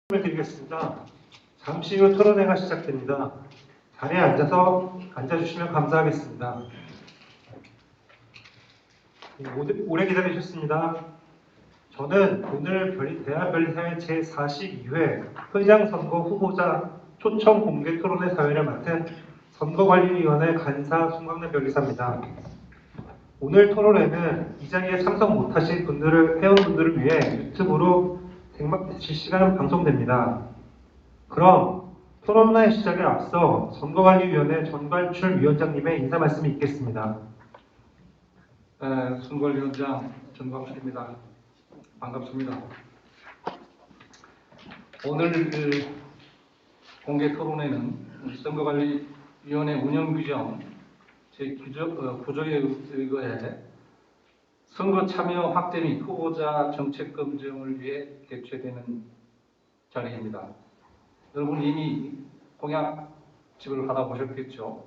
드리겠습니다. 잠시 후 토론회가 시작됩니다. 자리에 앉아주시면 감사하겠습니다. 오래 기다리셨습니다. 저는 오늘 대한변리사회 제42회 회장선거 후보자 초청 공개 토론회 사회를 맡은 선거관리위원회 간사 송강래 변리사입니다. 오늘 토론회는 이 자리에 참석 못하신 회원분들을 위해 유튜브로 실시간 방송됩니다. 그럼 토론회 시작에 앞서 선거관리위원회 전관출 위원장님의 인사 말씀이 있겠습니다. 선거관리위원장 전광출입니다. 반갑습니다. 오늘 공개 토론회는 선거관리위원회 운영규정 제9조에 의거해 선거 참여 확대 및 후보자 정책 검증을 위해 개최되는 자리입니다. 여러분 이미 공약집을 받아보셨겠죠.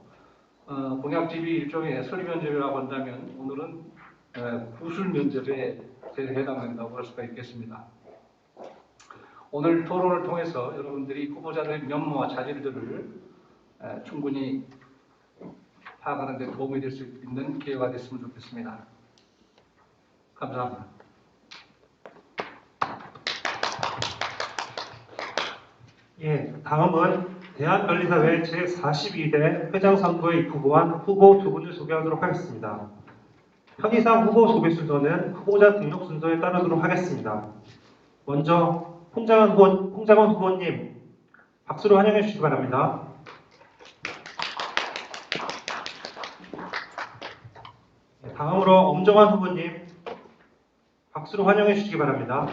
공약집이 일종의 설면접이라고 한다면 오늘은 구술면접에 해당된다고 할 수가 있겠습니다. 오늘 토론을 통해서 여러분들이 후보자들의 면모와 자질들을 충분히 파악하는 데 도움이 될 수 있는 기회가 됐으면 좋겠습니다. 감사합니다. 다음은 대한변리사회 제42대 회장선거에 후보한 후보 두 분을 소개하도록 하겠습니다. 편의상 후보 소개 순서는 후보자 등록 순서에 따르도록 하겠습니다. 먼저 홍장원 후보님 박수로 환영해 주시기 바랍니다. 다음으로 엄정환 후보님 박수로 환영해 주시기 바랍니다.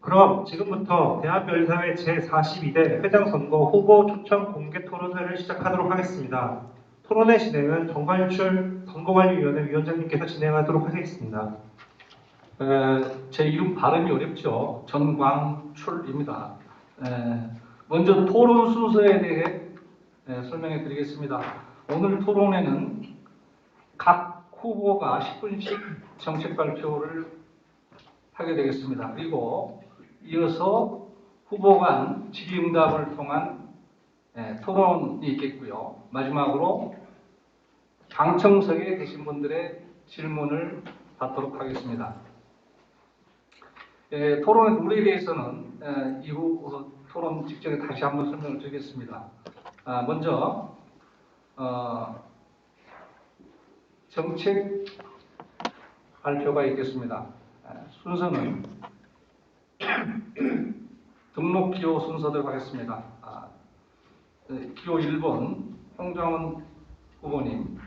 그럼 지금부터 대한변리사회 제42대 회장선거 후보 초청 공개 토론회를 시작하도록 하겠습니다. 토론회 진행은 정관출 선거관리위원회 위원장님께서 진행하도록 하겠습니다. 제 이름 발음이 어렵죠. 전광출입니다. 먼저 토론 순서에 대해 설명해 드리겠습니다. 오늘 토론회는 각 후보가 10분씩 정책 발표를 하게 되겠습니다. 그리고 이어서 후보 간 질의응답을 통한 토론이 있겠고요. 마지막으로 방청석에 계신 분들의 질문을 받도록 하겠습니다. 토론의 룰에 대해서는 이후 토론 직전에 다시 한번 설명을 드리겠습니다. 먼저 정책 발표가 있겠습니다. 순서는 등록 기호 순서대로 하겠습니다. 기호 1번 홍장원 후보님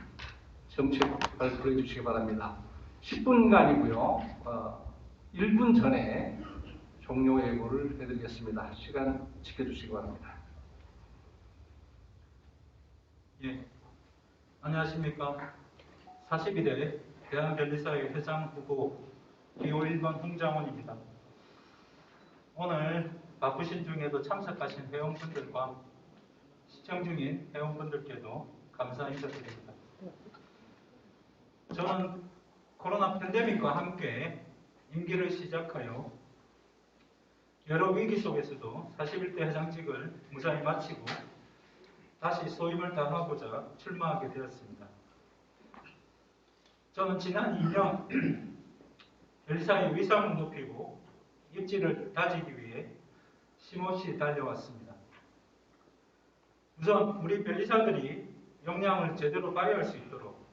정책 발표를 해주시기 바랍니다. 10분간이고요. 1분 전에 종료 예고를 해드리겠습니다. 시간 지켜주시기 바랍니다. 안녕하십니까. 42대 대한변리사회 회장 후보 기호 1번 홍장원입니다. 오늘 바쁘신 중에도 참석하신 회원분들과 시청 중인 회원분들께도 감사 인사드립니다. 저는 코로나 팬데믹과 함께 임기를 시작하여 여러 위기 속에서도 41대 회장직을 무사히 마치고 다시 소임을 다하고자 출마하게 되었습니다. 저는 지난 2년 변리사의 위상을 높이고 입지를 다지기 위해 쉼없이 달려왔습니다. 우선 우리 변리사들이 역량을 제대로 발휘할 수 있도록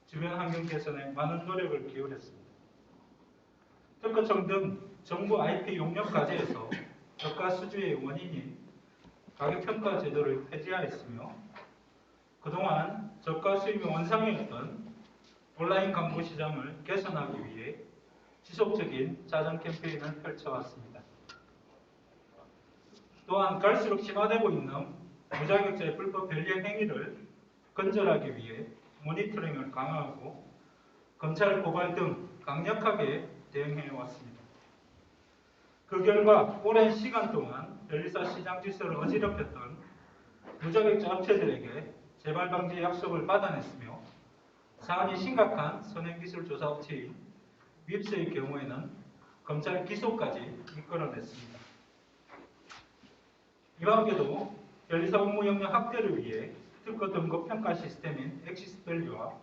주변 환경 개선에 많은 노력을 기울였습니다. 특허청 등 정부 IP 용역 과제에서 저가 수주의 원인인 가격평가 제도를 폐지하였으며 그동안 저가 수입이 원상이었던 온라인 광고 시장을 개선하기 위해 지속적인 자정 캠페인을 펼쳐왔습니다. 또한 갈수록 심화되고 있는 무자격자의 불법 변리행 행위를 근절하기 위해 모니터링을 강화하고 검찰 고발 등 강력하게 대응해 왔습니다. 그 결과 오랜 시간 동안 변리사 시장 질서를 어지럽혔던 무자격자 업체들에게 재발 방지 약속을 받아냈으며 사안이 심각한 선행기술조사 업체인 밉스의 경우에는 검찰 기소까지 이끌어냈습니다. 이와 함께도 변리사 업무 역량 확대를 위해 특허 등급 평가 시스템인 엑시스밸류와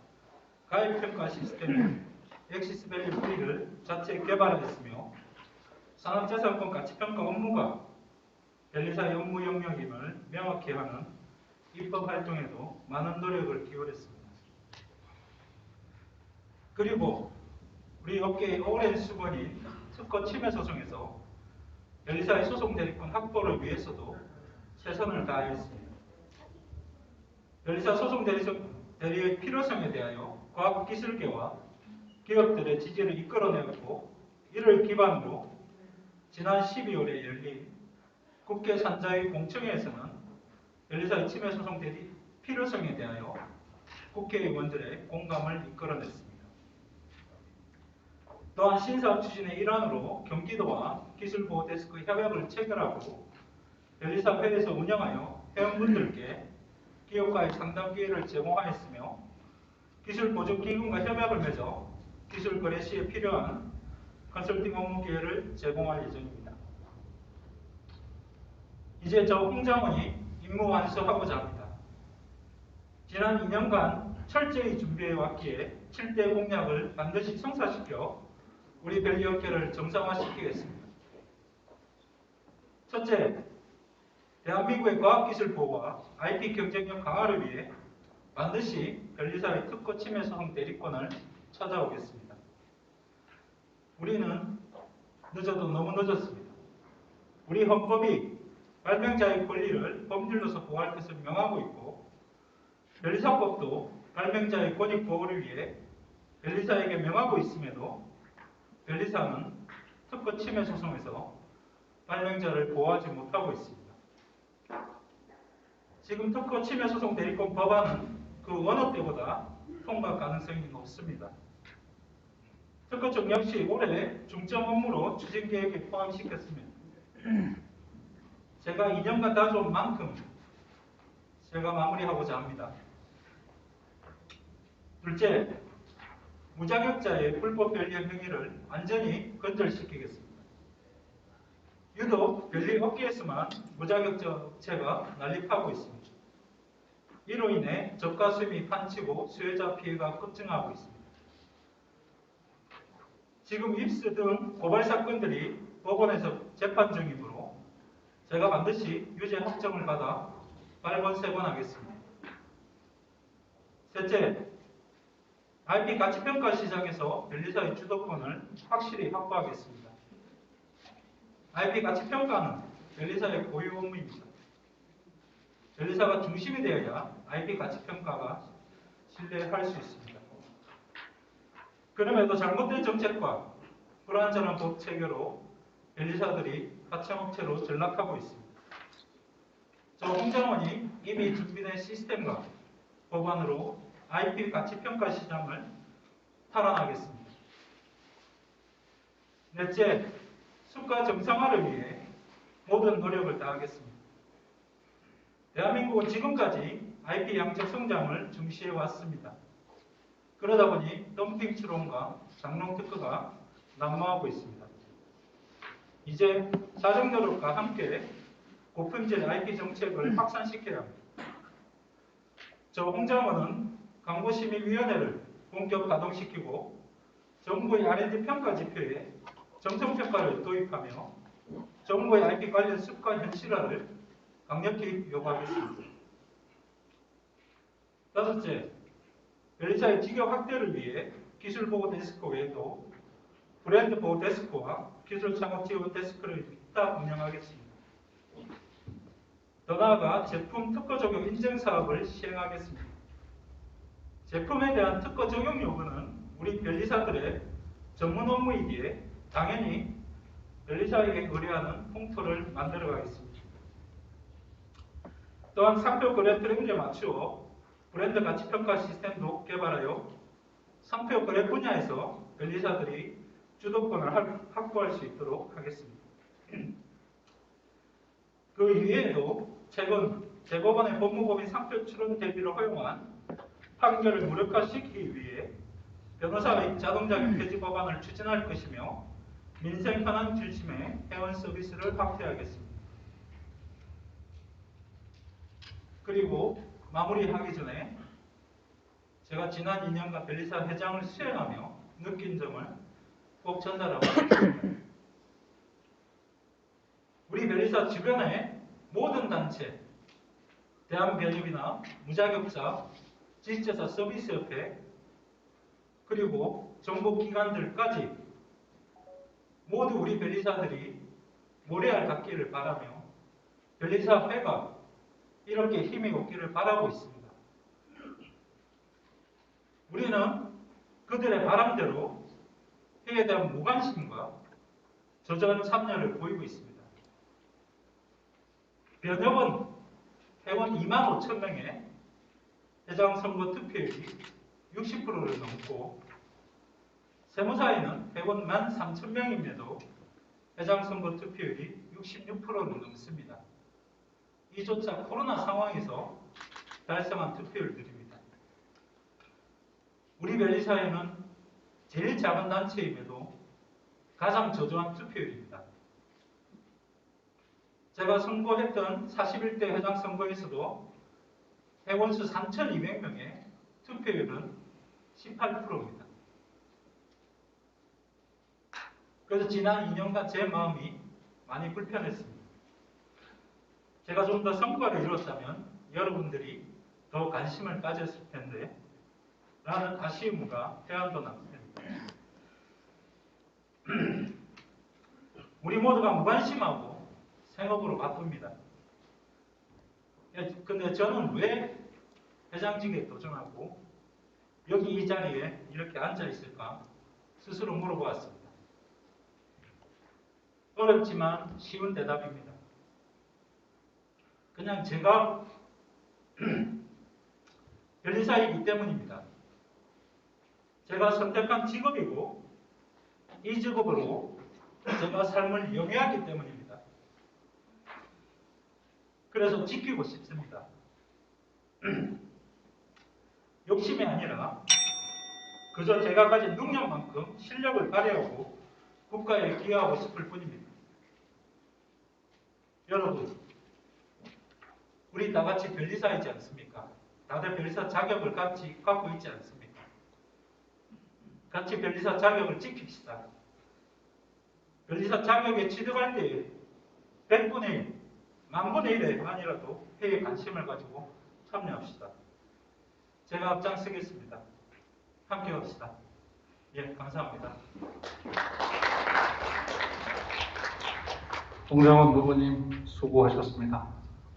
가입 평가 시스템인 엑시스밸류 V를 자체 개발하였으며 산업재산권 가치평가 업무가 변리사의 업무 영역임을 명확히 하는 입법 활동에도 많은 노력을 기울였습니다. 그리고 우리 업계의 오랜 수건인 특허 침해 소송에서 변리사의 소송 대리권 확보를 위해서도 최선을 다하였습니다. 변리사 소송 대리의 필요성에 대하여 과학기술계와 기업들의 지지를 이끌어내었고, 이를 기반으로 지난 12월에 열린 국회 산자위 공청회에서는 변리사의 침해 소송 대리 필요성에 대하여 국회의원들의 공감을 이끌어냈습니다. 또한 신사업 추진의 일환으로 경기도와 기술보호데스크 협약을 체결하고 변리사 회에서 운영하여 회원분들께 기업과의 상담 기회를 제공하였으며, 기술보조기금과 협약을 맺어 기술 거래 시에 필요한 컨설팅 업무 기회를 제공할 예정입니다. 이제 저 홍장원이 임무 완수하고자 합니다. 지난 2년간 철저히 준비해왔기에 7대 공약을 반드시 성사시켜 우리 변리업계를 정상화시키겠습니다. 첫째, 대한민국의 과학기술 보호와 IP 경쟁력 강화를 위해 반드시 변리사의 특허 침해 소송 대리권을 찾아오겠습니다. 우리는 늦어도 너무 늦었습니다. 우리 헌법이 발명자의 권리를 법률로서 보호할 것을 명하고 있고, 변리사법도 발명자의 권익 보호를 위해 변리사에게 명하고 있음에도 변리사는 특허 침해 소송에서 발명자를 보호하지 못하고 있습니다. 지금 특허 침해 소송 대리권 법안은 그 어느 때보다 통과 가능성이 높습니다. 특허 쪽 역시 올해 중점 업무로 추진 계획에 포함시켰습니다. 제가 2년간 다져온 만큼 제가 마무리하고자 합니다. 둘째, 무자격자의 불법 변리의 행위를 완전히 근절시키겠습니다. 유독 변리 업계에서만 무자격자 업체가 난립하고 있습니다. 이로 인해 저가 수입이 판치고 수혜자 피해가 급증하고 있습니다. 지금 입스 등 고발 사건들이 법원에서 재판 중이므로 제가 반드시 유죄 확정을 받아 발본세번하겠습니다. 셋째, IP 가치평가 시장에서 변리사의 주도권을 확실히 확보하겠습니다. IP 가치평가는 변리사의 고유 업무입니다. 변리사가 중심이 되어야 IP 가치평가가 신뢰할 수 있습니다. 그럼에도 잘못된 정책과 불완전한 법 체계로 변리사들이 하청업체로 전락하고 있습니다. 저 홍장원이 이미 준비된 시스템과 법안으로 IP 가치평가 시장을 탈환하겠습니다. 넷째, 수가 정상화를 위해 모든 노력을 다하겠습니다. 대한민국은 지금까지 IP 양적 성장을 중시해 왔습니다. 그러다 보니 덤핑 추론과 장롱 특허가 난무하고 있습니다. 이제 사정 노력과 함께 고품질 IP 정책을 확산시켜야 합니다. 저 홍장원은 광고심의위원회를 본격 가동시키고 정부의 R&D 평가 지표에 정성평가를 도입하며 정부의 IP 관련 습관 현실화를 강력히 요구하겠습니다. 다섯째, 변리사의 직역 확대를 위해 기술보호 데스크 외에도 브랜드 보호 데스크와 기술 창업 지원 데스크를 잇따 운영하겠습니다. 더 나아가 제품 특허 적용 인증 사업을 시행하겠습니다. 제품에 대한 특허 적용 요구는 우리 변리사들의 전문 업무이기에 당연히 변리사에게 의뢰하는 홍토를 만들어 가겠습니다. 또한 상표 거래 트렌드에 맞추어 브랜드 가치 평가 시스템도 개발하여 상표 거래 분야에서 변리사들이 주도권을 확보할 수 있도록 하겠습니다. 그 이외에도 최근 대법원의 법무법인 상표 출원 대비로 허용한 판결을 무력화시키기 위해 변호사의 자동자격 폐지 법안을 추진할 것이며 민생 현안 중심의 회원 서비스를 확대하겠습니다. 그리고 마무리하기 전에 제가 지난 2년간 변리사 회장을 수행하며 느낀 점을 꼭 전달하고 싶습니다. 우리 변리사 주변의 모든 단체, 대한변협이나 무자격자, 지식재사 서비스협회, 그리고 정보기관들까지 모두 우리 변리사들이 모래알 같기를 바라며 변리사회가 이렇게 힘이 없기를 바라고 있습니다. 우리는 그들의 바람대로 회에 대한 무관심과 저조한 참여를 보이고 있습니다. 변협은 회원 2만 5천 명의 회장 선거 투표율이 60%를 넘고 세무사에는 회원 1만 3천 명임에도 회장 선거 투표율이 66%를 넘습니다. 이조차 코로나 상황에서 달성한 투표율들입니다. 우리 변리사회는 제일 작은 단체임에도 가장 저조한 투표율입니다. 제가 선고했던 41대 회장 선거에서도 회원수 3,200명의 투표율은 18%입니다. 그래서 지난 2년간 제 마음이 많이 불편했습니다. 제가 좀 더 성과를 이뤘다면 여러분들이 더 관심을 가졌을 텐데 라는 아쉬움과 회한도 남습니다. 우리 모두가 무관심하고 생업으로 바쁩니다. 근데 저는 왜 회장직에 도전하고 여기 이 자리에 이렇게 앉아 있을까 스스로 물어보았습니다. 어렵지만 쉬운 대답입니다. 그냥 제가 변리사이기 때문입니다. 제가 선택한 직업이고 이 직업으로 제가 삶을 영위하기 때문입니다. 그래서 지키고 싶습니다. 욕심이 아니라 그저 제가 가진 능력만큼 실력을 발휘하고 국가에 기여하고 싶을 뿐입니다. 여러분, 우리 다 같이 변리사이지 않습니까? 다들 변리사 자격을 같이 갖고 있지 않습니까? 같이 변리사 자격을 지킵시다. 변리사 자격에 취득할 때 100분의 1, 만분의 1에만이라도 회의에 관심을 가지고 참여합시다. 제가 앞장서겠습니다. 함께 합시다. 예, 감사합니다. 홍정원 부부님 수고하셨습니다.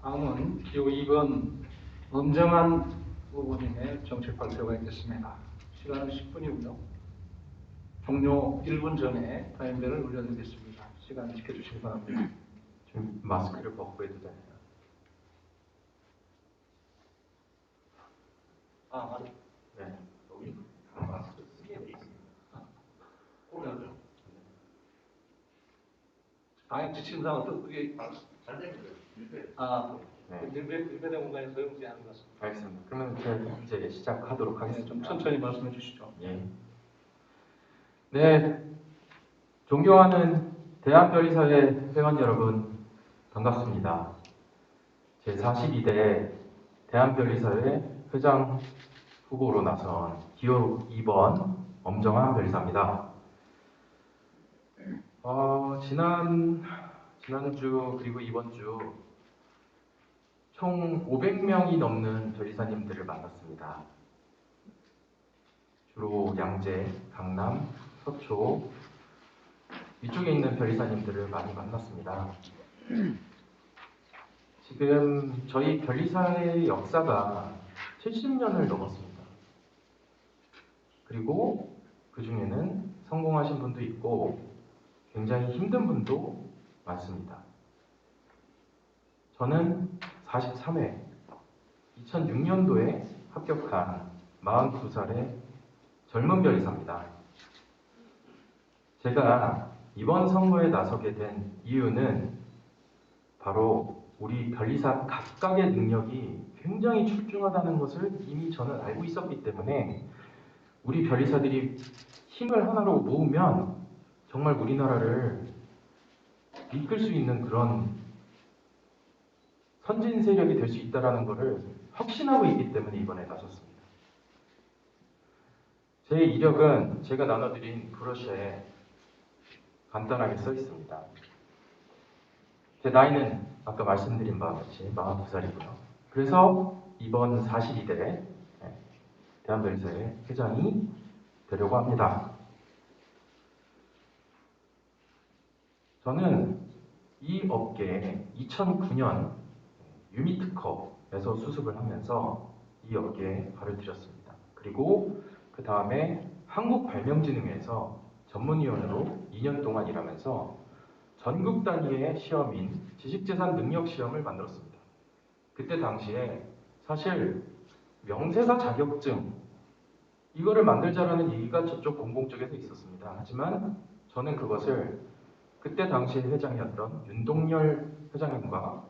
다음은 기호 2번 엄정한 부부님의 정책 발표가 있겠습니다. 시간은 10분이고요. 종료 1분 전에 타임벨을 울려드리겠습니다. 시간 지켜주시기 바랍니다. 지금 마스크를 벗고 해도 되나요? 아, 맞아요. 네. 여기 마스크 쓰게 돼 있습니다. 그러죠. 방역 지침상 어떻게 잘 됩니다. 네. 밀배된 공간에 소용지 않은 것 같습니다. 알겠습니다. 그러면 제가 이제 시작하도록 네, 하겠습니다. 좀 천천히 말씀해 주시죠. 예. 네. 존경하는 대한변리사회 회원 여러분, 반갑습니다. 제42대 대한변리사회 회장 후보로 나선 기호 2번 엄정한 변리사입니다. 지난주 그리고 이번 주 총 500명이 넘는 변리사님들을 만났습니다. 주로 양재, 강남, 서초 이쪽에 있는 변리사님들을 많이 만났습니다. 지금 저희 변리사의 역사가 70년을 넘었습니다. 그리고 그 중에는 성공하신 분도 있고 굉장히 힘든 분도 많습니다. 저는 43회 2006년도에 합격한 49살의 젊은 변리사입니다. 제가 이번 선거에 나서게 된 이유는 바로 우리 변리사 각각의 능력이 굉장히 출중하다는 것을 이미 저는 알고 있었기 때문에 우리 변리사들이 힘을 하나로 모으면 정말 우리나라를 이끌 수 있는 그런 선진 세력이 될 수 있다는 것을 확신하고 있기 때문에 이번에 나섰습니다. 제 이력은 제가 나눠드린 브로셔에 간단하게 써 있습니다. 제 나이는 아까 말씀드린 바와 같이 42살이고요. 그래서 이번 42대 대한변리사의 회장이 되려고 합니다. 저는 이 업계에 2009년 유니특허에서 수습을 하면서 이 업계에 발을 들였습니다. 그리고 그 다음에 한국발명진흥회에서 전문위원으로 2년 동안 일하면서 전국 단위의 시험인 지식재산 능력 시험을 만들었습니다. 그때 당시에 사실 명세사 자격증 이거를 만들자라는 얘기가 저쪽 공공 쪽에서 있었습니다. 하지만 저는 그것을 그때 당시에 회장이었던 윤동열 회장님과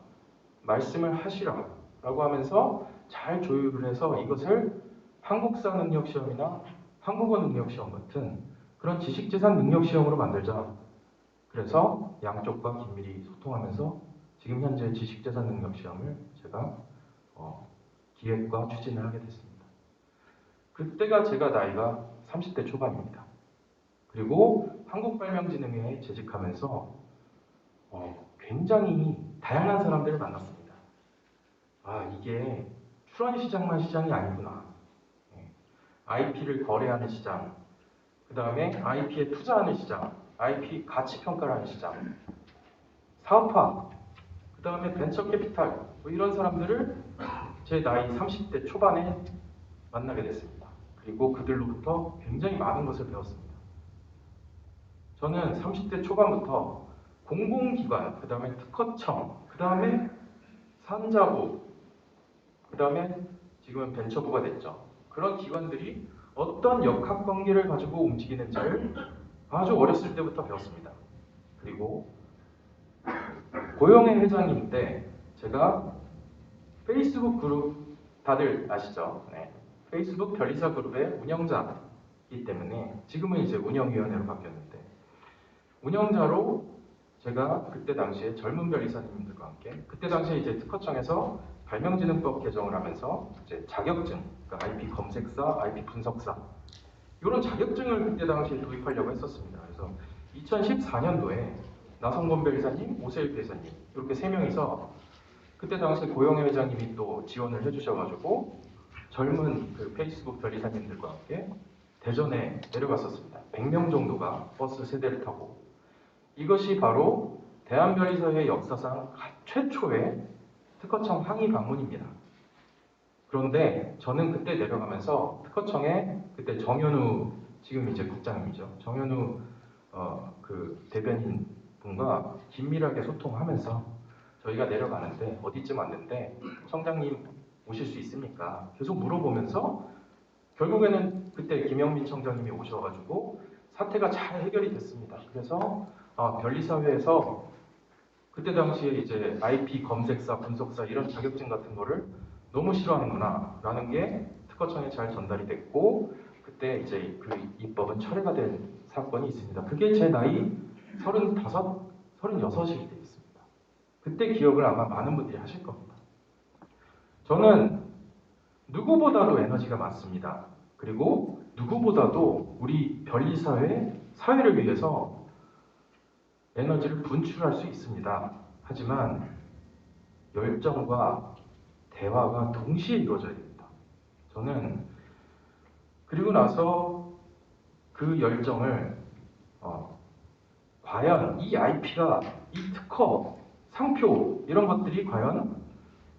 말씀을 하시라고 하면서 잘 조율을 해서 이것을 한국사 능력 시험이나 한국어 능력 시험 같은 그런 지식재산 능력 시험으로 만들자. 그래서 양쪽과 긴밀히 소통하면서 지금 현재 지식재산 능력 시험을 제가 기획과 추진을 하게 됐습니다. 그때가 제가 나이가 30대 초반입니다. 그리고 한국발명진흥회에 재직하면서 굉장히 다양한 사람들을 만났습니다. 아, 이게 출원시장만 시장이 아니구나. IP를 거래하는 시장, 그 다음에 IP에 투자하는 시장, IP 가치평가를 하는 시장, 사업화, 그 다음에 벤처캐피탈 뭐 이런 사람들을 제 나이 30대 초반에 만나게 됐습니다. 그리고 그들로부터 굉장히 많은 것을 배웠습니다. 저는 30대 초반부터 공공기관, 그 다음에 특허청, 그 다음에 산자부, 그 다음에 지금은 벤처부가 됐죠. 그런 기관들이 어떤 역학관계를 가지고 움직이는지를 아주 어렸을 때부터 배웠습니다. 그리고 고영애 회장님 때 제가 페이스북 그룹 다들 아시죠? 네. 페이스북 변리사 그룹의 운영자이기 때문에 지금은 이제 운영위원회로 바뀌었는데 운영자로 제가 그때 당시에 젊은 변리사님들과 함께 그때 당시에 이제 특허청에서 발명진흥법 개정을 하면서 이제 자격증, 그러니까 IP 검색사, IP 분석사 이런 자격증을 그때 당시에 도입하려고 했었습니다. 그래서 2014년도에 나성범 변리사님, 오세일 변리사님 이렇게 세 명이서 그때 당시 고영애 회장님이 또 지원을 해주셔가지고 젊은 그 페이스북 변리사님들과 함께 대전에 내려갔었습니다. 100명 정도가 버스 세대를 타고 이것이 바로 대한변리사회 역사상 최초의 특허청 항의 방문입니다. 그런데 저는 그때 내려가면서 특허청에 그때 정현우 지금 이제 국장님이죠. 정현우 그 대변인 분과 긴밀하게 소통하면서 저희가 내려가는데 어디쯤 왔는데 청장님 오실 수 있습니까? 계속 물어보면서 결국에는 그때 김영민 청장님이 오셔가지고 사태가 잘 해결이 됐습니다. 그래서 변리사회에서 그때 당시에 이제 IP 검색사, 분석사 이런 자격증 같은 거를 너무 싫어하는구나 라는 게 특허청에 잘 전달이 됐고 그때 이제 그 입법은 철회가 된 사건이 있습니다. 그게 제 나이 35, 36일 때 있습니다. 그때 기억을 아마 많은 분들이 하실 겁니다. 저는 누구보다도 에너지가 많습니다. 그리고 누구보다도 우리 변리사회, 사회를 위해서 에너지를 분출할 수 있습니다. 하지만 열정과 대화가 동시에 이루어져야 됩니다. 저는 그리고 나서 그 열정을 과연 이 IP가 이 특허, 상표 이런 것들이 과연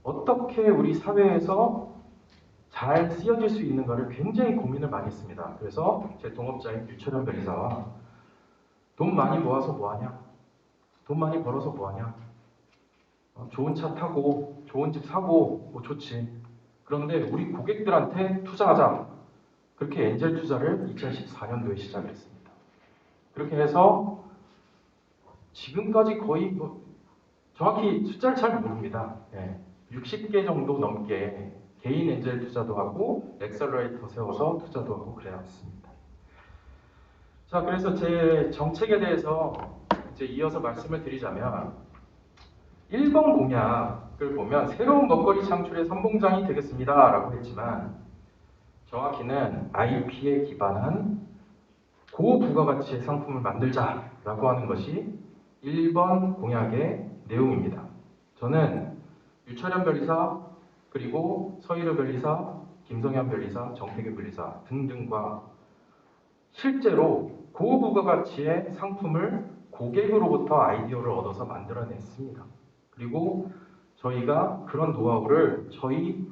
어떻게 우리 사회에서 잘 쓰여질 수 있는가를 굉장히 고민을 많이 했습니다. 그래서 제 동업자인 유철현 변리사와 돈 많이 모아서 뭐하냐? 돈 많이 벌어서 뭐하냐? 좋은 차 타고 좋은 집 사고 뭐 좋지. 그런데 우리 고객들한테 투자하자. 그렇게 엔젤 투자를 2014년도에 시작했습니다. 그렇게 해서 지금까지 거의 정확히 숫자를 잘 모릅니다. 60개 정도 넘게 개인 엔젤 투자도 하고 엑셀러레이터 세워서 투자도 하고 그래야 했습니다. 자, 그래서 제 정책에 대해서 이제 이어서 말씀을 드리자면 1번 공약을 보면 새로운 먹거리 창출의 선봉장이 되겠습니다 라고 했지만 정확히는 IP에 기반한 고부가가치의 상품을 만들자라고 하는 것이 1번 공약의 내용입니다. 저는 유철현 변리사 그리고 서희르 변리사, 김성현 변리사, 정태균 변리사 등등과 실제로 고부가가치의 상품을 고객으로부터 아이디어를 얻어서 만들어냈습니다. 그리고 저희가 그런 노하우를 저희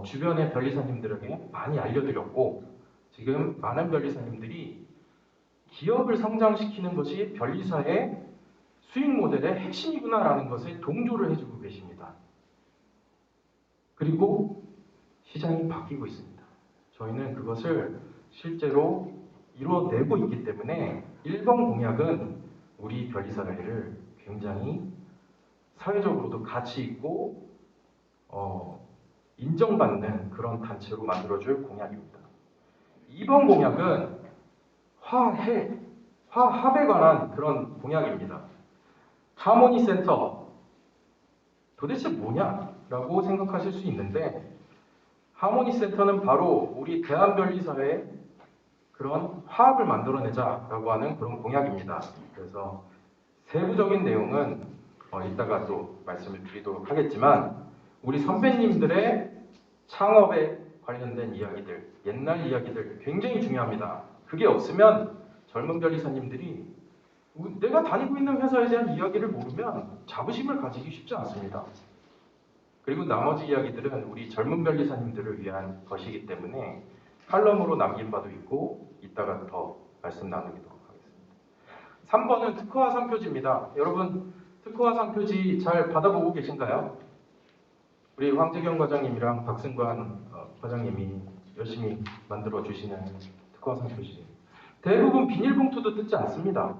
주변의 변리사님들에게 많이 알려드렸고 지금 많은 변리사님들이 기업을 성장시키는 것이 변리사의 수익 모델의 핵심이구나라는 것에 동조를 해주고 계십니다. 그리고 시장이 바뀌고 있습니다. 저희는 그것을 실제로 이루어내고 있기 때문에 1번 공약은 우리 변리사회를 굉장히 사회적으로도 가치 있고 인정받는 그런 단체로 만들어줄 공약입니다. 2번 공약은 화합에 관한 그런 공약입니다. 하모니 센터 도대체 뭐냐라고 생각하실 수 있는데 하모니 센터는 바로 우리 대한변리사회의 그런 화합을 만들어내자라고 하는 그런 공약입니다. 그래서 세부적인 내용은 이따가 또 말씀을 드리도록 하겠지만 우리 선배님들의 창업에 관련된 이야기들, 옛날 이야기들 굉장히 중요합니다. 그게 없으면 젊은 변리사님들이 내가 다니고 있는 회사에 대한 이야기를 모르면 자부심을 가지기 쉽지 않습니다. 그리고 나머지 이야기들은 우리 젊은 변리사님들을 위한 것이기 때문에 칼럼으로 남긴 바도 있고 이따가 더 말씀 나누도록 하겠습니다. 3번은 특허화 상표지입니다. 여러분 특허화 상표지 잘 받아보고 계신가요? 우리 황재경 과장님이랑 박승관 과장님이 열심히 만들어 주시는 특허화 상표지. 대부분 비닐봉투도 뜯지 않습니다.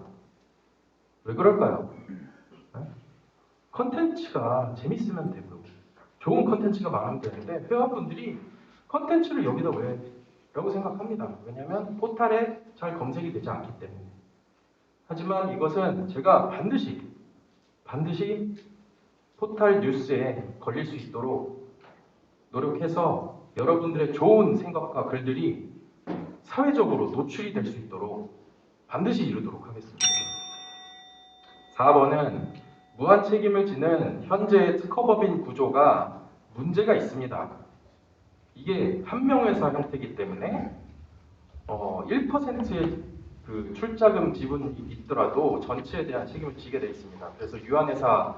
왜 그럴까요? 컨텐츠가 재밌으면 되고 좋은 컨텐츠가 많으면 되는데 회원분들이 컨텐츠를 여기다 왜? 라고 생각합니다. 왜냐하면 포탈에 잘 검색이 되지 않기 때문에. 하지만 이것은 제가 반드시 포탈 뉴스에 걸릴 수 있도록 노력해서 여러분들의 좋은 생각과 글들이 사회적으로 노출이 될 수 있도록 반드시 이루도록 하겠습니다. 4번은 무한 책임을 지는 현재의 특허법인 구조가 문제가 있습니다. 이게 한명회사 형태이기 때문에 1%의 그 출자금 지분이 있더라도 전체에 대한 책임을 지게 되어 있습니다. 그래서 유한회사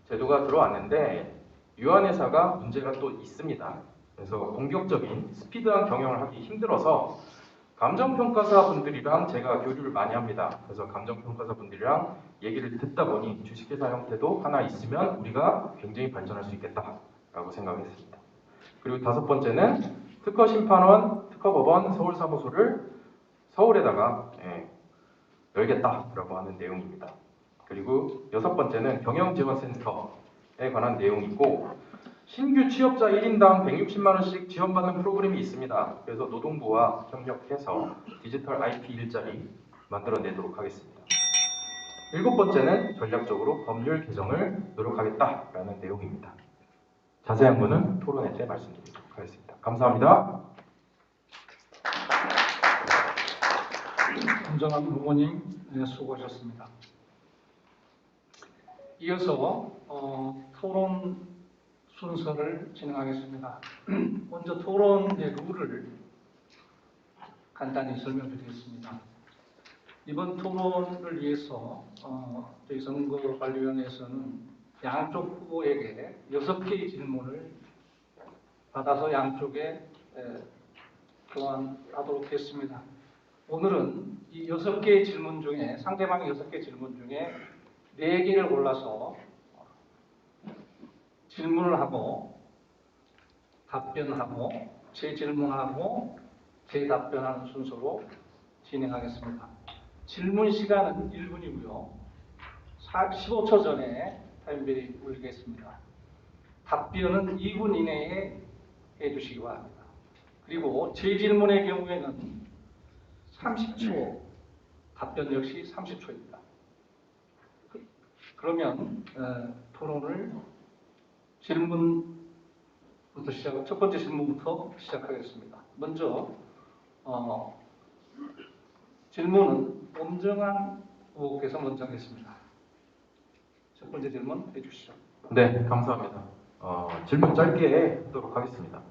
제도가 들어왔는데 유한회사가 문제가 또 있습니다. 그래서 공격적인 스피드한 경영을 하기 힘들어서 감정평가사 분들이랑 제가 교류를 많이 합니다. 그래서 감정평가사 분들이랑 얘기를 듣다 보니 주식회사 형태도 하나 있으면 우리가 굉장히 발전할 수 있겠다라고 생각했습니다. 그리고 5번째는 특허심판원, 특허법원 서울사무소를 서울에다가 열겠다라고 하는 내용입니다. 그리고 6번째는 경영지원센터에 관한 내용이고 신규 취업자 1인당 160만 원씩 지원받는 프로그램이 있습니다. 그래서 노동부와 협력해서 디지털 IP 일자리 만들어내도록 하겠습니다. 7번째는 전략적으로 법률 개정을 노력하겠다라는 내용입니다. 자세한 거는 토론회 때 말씀드리도록 하겠습니다. 감사합니다. 김정환 후보님 수고하셨습니다. 이어서 토론 순서를 진행하겠습니다. 먼저 토론의 룰을 간단히 설명드리겠습니다. 이번 토론을 위해서 저희 선거관리위원회에서는 양쪽 후보에게 6개의 질문을 받아서 양쪽에 교환하도록 했습니다. 오늘은 이 6개의 질문 중에 상대방의 6개 질문 중에 4개를 골라서 질문을 하고 답변하고 재질문하고 재답변하는 순서로 진행하겠습니다. 질문 시간은 1분이고요. 15초 전에 타임벨이 울리겠습니다. 답변은 2분 이내에 해주시기 바랍니다. 그리고 제 질문의 경우에는 30초, 답변 역시 30초입니다. 그러면 토론을 첫 번째 질문부터 시작하겠습니다. 먼저 질문은 엄정한 후보께서 먼저 하겠습니다. 첫 번째 질문 해주시죠. 네, 감사합니다. 질문 짧게 하도록 하겠습니다.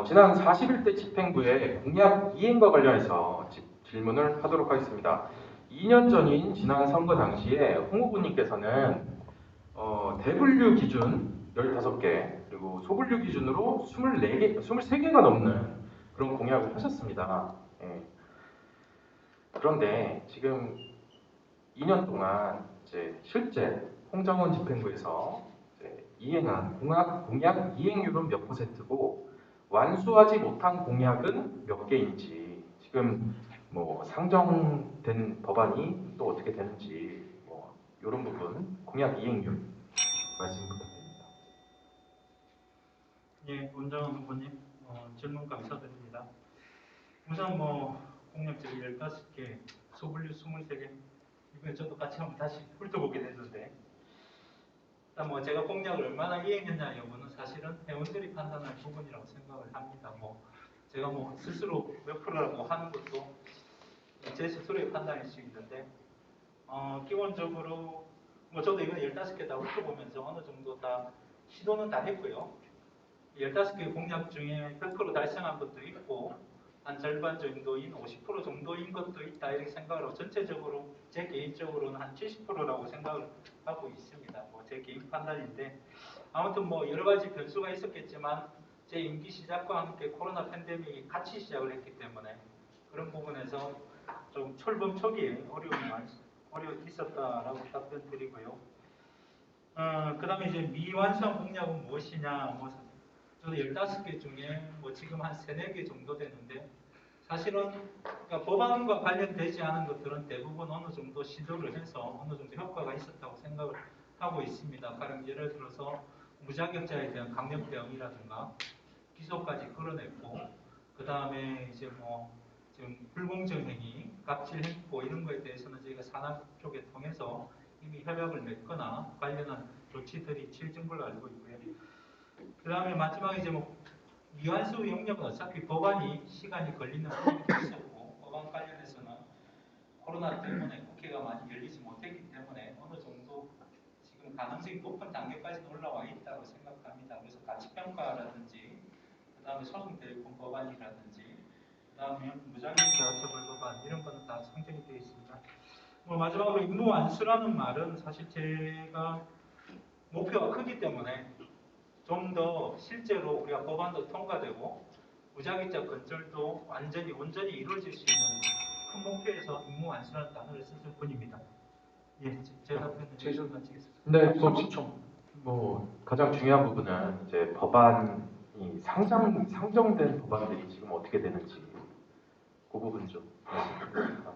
지난 41대 집행부의 공약 이행과 관련해서 질문을 하도록 하겠습니다. 2년 전인 지난 선거 당시에 홍 후보님께서는 대분류 기준 15개 그리고 소분류 기준으로 23개가 넘는 그런 공약을 하셨습니다. 예. 그런데 지금 2년 동안 이제 실제 홍정원 집행부에서 이제 이행한 공약 이행률은 몇 %고 완수하지 못한 공약은 몇 개인지 지금 뭐 상정된 법안이 또 어떻게 되는지 뭐 이런 부분 공약 이행률 말씀 부탁드립니다. 예, 원장원 후보님 질문 감사드립니다. 우선 공약들이 15개, 소분류 23개 이번에 저도 같이 한번 다시 훑어보게 됐는데 일단 제가 공약을 얼마나 이행했냐 여부는 사실은 회원들이 판단할 부분이라고 생각을 합니다. 제가 스스로 몇 프로라고 하는 것도 제 스스로의 판단일 수 있는데 기본적으로 저도 이건 15개 다 훑어보면서 어느 정도 다 시도는 다 했고요. 15개 공약 중에 100% 달성한 것도 있고 한 절반 정도인 50% 정도인 것도 있다 이렇게 생각을 하고 전체적으로 제 개인적으로는 한 70%라고 생각을 하고 있습니다. 제 개인 판단인데 아무튼 여러 가지 변수가 있었겠지만 제 임기 시작과 함께 코로나 팬데믹이 같이 시작을 했기 때문에 그런 부분에서 좀 출범 초기에 어려움이 있었다라고 답변 드리고요. 그 다음에 이제 미완성 공약은 무엇이냐 저도 15개 중에 지금 한 3, 4개 정도 되는데 사실은 그러니까 법안과 관련되지 않은 것들은 대부분 어느 정도 시도를 해서 어느 정도 효과가 있었다고 생각을 하고 있습니다. 가령 예를 들어서 무자격자에 대한 강력 대응이라든가 기소까지 끌어냈고 그 다음에 이제 지금 불공정 행위, 갑질 행보 이런 거에 대해서는 저희가 산업 쪽에 통해서 이미 협약을 맺거나 관련한 조치들이 취해진 걸로 알고 있고요. 그 다음에 마지막에 이제 미완수 영역은 어차피 법안이 시간이 걸리는 부분이 있었고 법안 관련해서는 코로나 때문에 국회가 많이 열리지 못했기 때문에 어느 정도 지금 가능성이 높은 단계까지 올라와 있다고 생각합니다. 그래서 가치평가라든지 그 다음에 소송대리권 법안이라든지 그 다음에 무자격자 처벌 법안 이런 거는 다 상정이 되어 있습니다. 마지막으로 임무 완수라는 말은 사실 제가 목표가 크기 때문에 좀 더 실제로 우리가 법안도 통과되고 무자격자 건설도 온전히 이루어질 수 있는 큰 목표에서 임무 완수라는 단어를 썼을 뿐입니다. 예, 제 답변은 제시를 마치겠습니다. 네, 30초. 가장 중요한 부분은 이제 법안이 상정된 법안들이 지금 어떻게 되는지 그 부분 좀 말씀드립니다.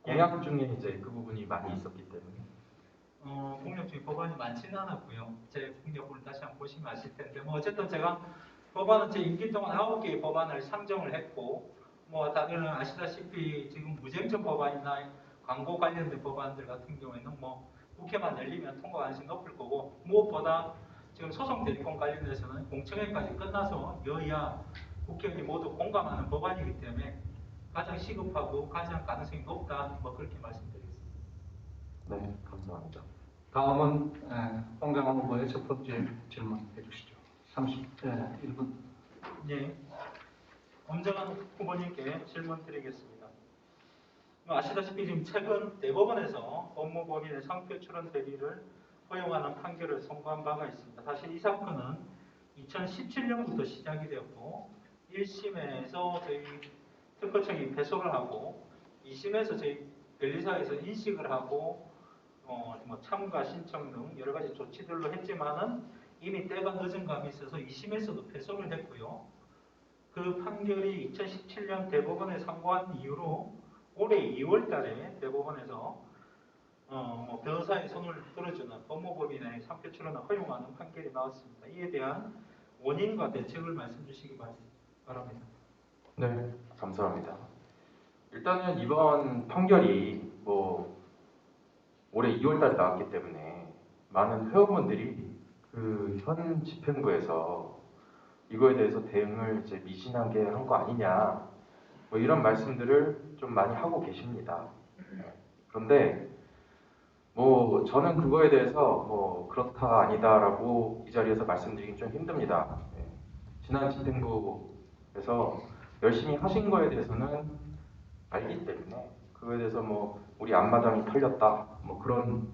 공약 중에 이제 그 부분이 많이 있었기 때문에 공약 중에 법안이 많지는 않았고요. 제 공약을 다시 한번 보시면 아실 텐데 어쨌든 제가 법안은 제 임기 동안 9개의 법안을 상정을 했고 다들 아시다시피 지금 무쟁점 법안이나 광고 관련된 법안들 같은 경우에는 국회만 열리면 통과 가능성이 높을 거고 무엇보다 지금 소송 대리권 관련해서는 공청회까지 끝나서 여야 국회의원이 모두 공감하는 법안이기 때문에 가장 시급하고 가장 가능성이 높다 그렇게 말씀드리겠습니다. 네, 감사합니다. 다음은 홍정원 후보의 첫 번째 질문 해주시죠. 1분. 예, 엄정한 후보님께 질문 드리겠습니다. 아시다시피 지금 최근 대법원에서 법무법인의 상표 출원 대리를 허용하는 판결을 선고한 바가 있습니다. 사실 이 사건은 2017년부터 시작이 되었고 1심에서 저희 특허청이 패소를 하고 2심에서 저희 변리사에서 인식을 하고 참가 신청 등 여러 가지 조치들로 했지만은 이미 때가 늦은 감이 있어서 2심에서도 패소를 했고요. 그 판결이 2017년 대법원에 선고한 이후로 올해 2월달에 대법원에서 변호사의 손을 들어주는 법무법인의 상표 출원을 허용하는 판결이 나왔습니다. 이에 대한 원인과 대책을 말씀 주시기 바랍니다. 네, 감사합니다. 일단은 이번 판결이 올해 2월달에 나왔기 때문에 많은 회원분들이 그 현 집행부에서 이거에 대해서 대응을 이제 미진하게 한 거 아니냐 이런 말씀들을 좀 많이 하고 계십니다. 그런데 저는 그거에 대해서 그렇다 아니다라고 이 자리에서 말씀드리기 좀 힘듭니다. 지난 집행부에서 열심히 하신 거에 대해서는 알기 때문에 그거에 대해서 우리 앞마당이 털렸다 그런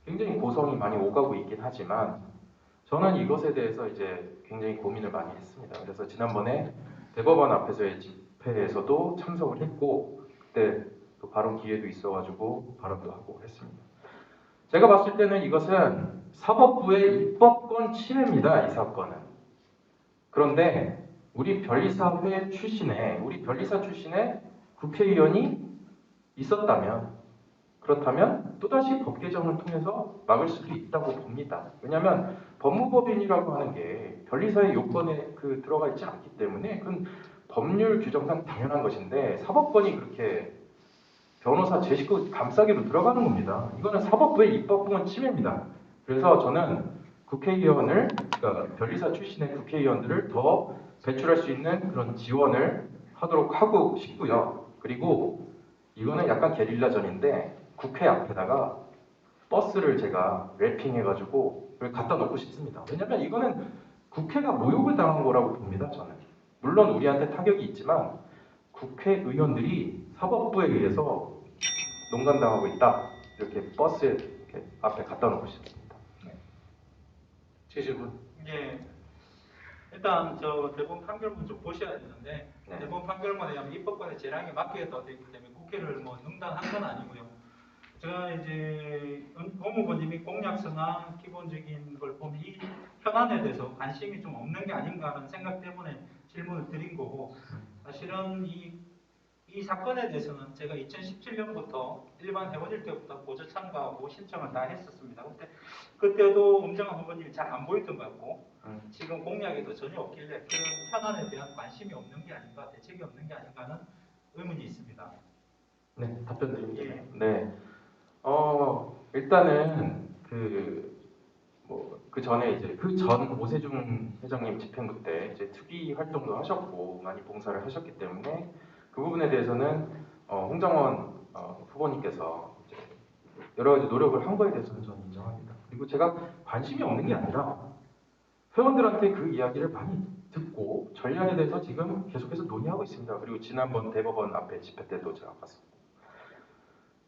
굉장히 고성이 많이 오가고 있긴 하지만 저는 이것에 대해서 이제 굉장히 고민을 많이 했습니다. 그래서 지난번에 대법원 앞에서의 집회에서도 참석을 했고 그때 또 발언 기회도 있어가지고 발언도 하고 했습니다. 제가 봤을 때는 이것은 사법부의 입법권 침해입니다. 이 사건은. 그런데 우리 변리사 출신의 국회의원이 있었다면 그렇다면 또다시 법 개정을 통해서 막을 수도 있다고 봅니다. 왜냐하면 법무법인이라고 하는 게 변리사의 요건에 들어가 있지 않기 때문에 그건 법률 규정상 당연한 것인데 사법권이 그렇게 변호사 제 식구 감싸기로 들어가는 겁니다. 이거는 사법부의 입법권 침해입니다. 그래서 저는 그러니까 변리사 출신의 국회의원들을 더 배출할 수 있는 그런 지원을 하도록 하고 싶고요. 그리고 이거는 약간 게릴라전인데 국회 앞에다가 버스를 제가 랩핑해가지고 갖다 놓고 싶습니다. 왜냐면 이거는 국회가 모욕을 당한 거라고 봅니다. 저는. 물론 우리한테 타격이 있지만 국회의원들이 사법부에 의해서 농간당하고 있다. 이렇게 버스에 이렇게 앞에 갖다 놓고 싶습니다. 제주군. 예. 일단 저 대법원 판결문 좀 보셔야 되는데 네. 대법원 판결문에 의하면 입법권의 재량에 맡기게 되어 있기 때문에 국회를 능단한 건 아니고요. 제가 이제 법무부님이 공약서나 기본적인 걸 보면 이 현안에 대해서 관심이 좀 없는 게 아닌가 하는 생각 때문에 질문을 드린 거고 사실은 이 사건에 대해서는 제가 2017년부터 일반 회원일 때부터 보조 참가하고 신청을 다 했었습니다. 그때도 엄정한 후보님이 잘 안 보였던 것 같고 지금 공약에도 전혀 없길래 그런 현안에 대한 관심이 없는 게 아닌가, 대책이 없는 게 아닌가 하는 의문이 있습니다. 네, 답변 드립니다. 예. 네. 일단은 그 전에 이제 그 전 오세준 회장님 집행부 때 이제 특위 활동도 하셨고 많이 봉사를 하셨기 때문에 그 부분에 대해서는 홍정원 후보님께서 이제 여러 가지 노력을 한 거에 대해서는 저는 인정합니다. 그리고 제가 관심이 없는 게 아니라 회원들한테 그 이야기를 많이 듣고 전략에 대해서 지금 계속해서 논의하고 있습니다. 그리고 지난번 대법원 앞에 집회 때도 제가 봤습니다.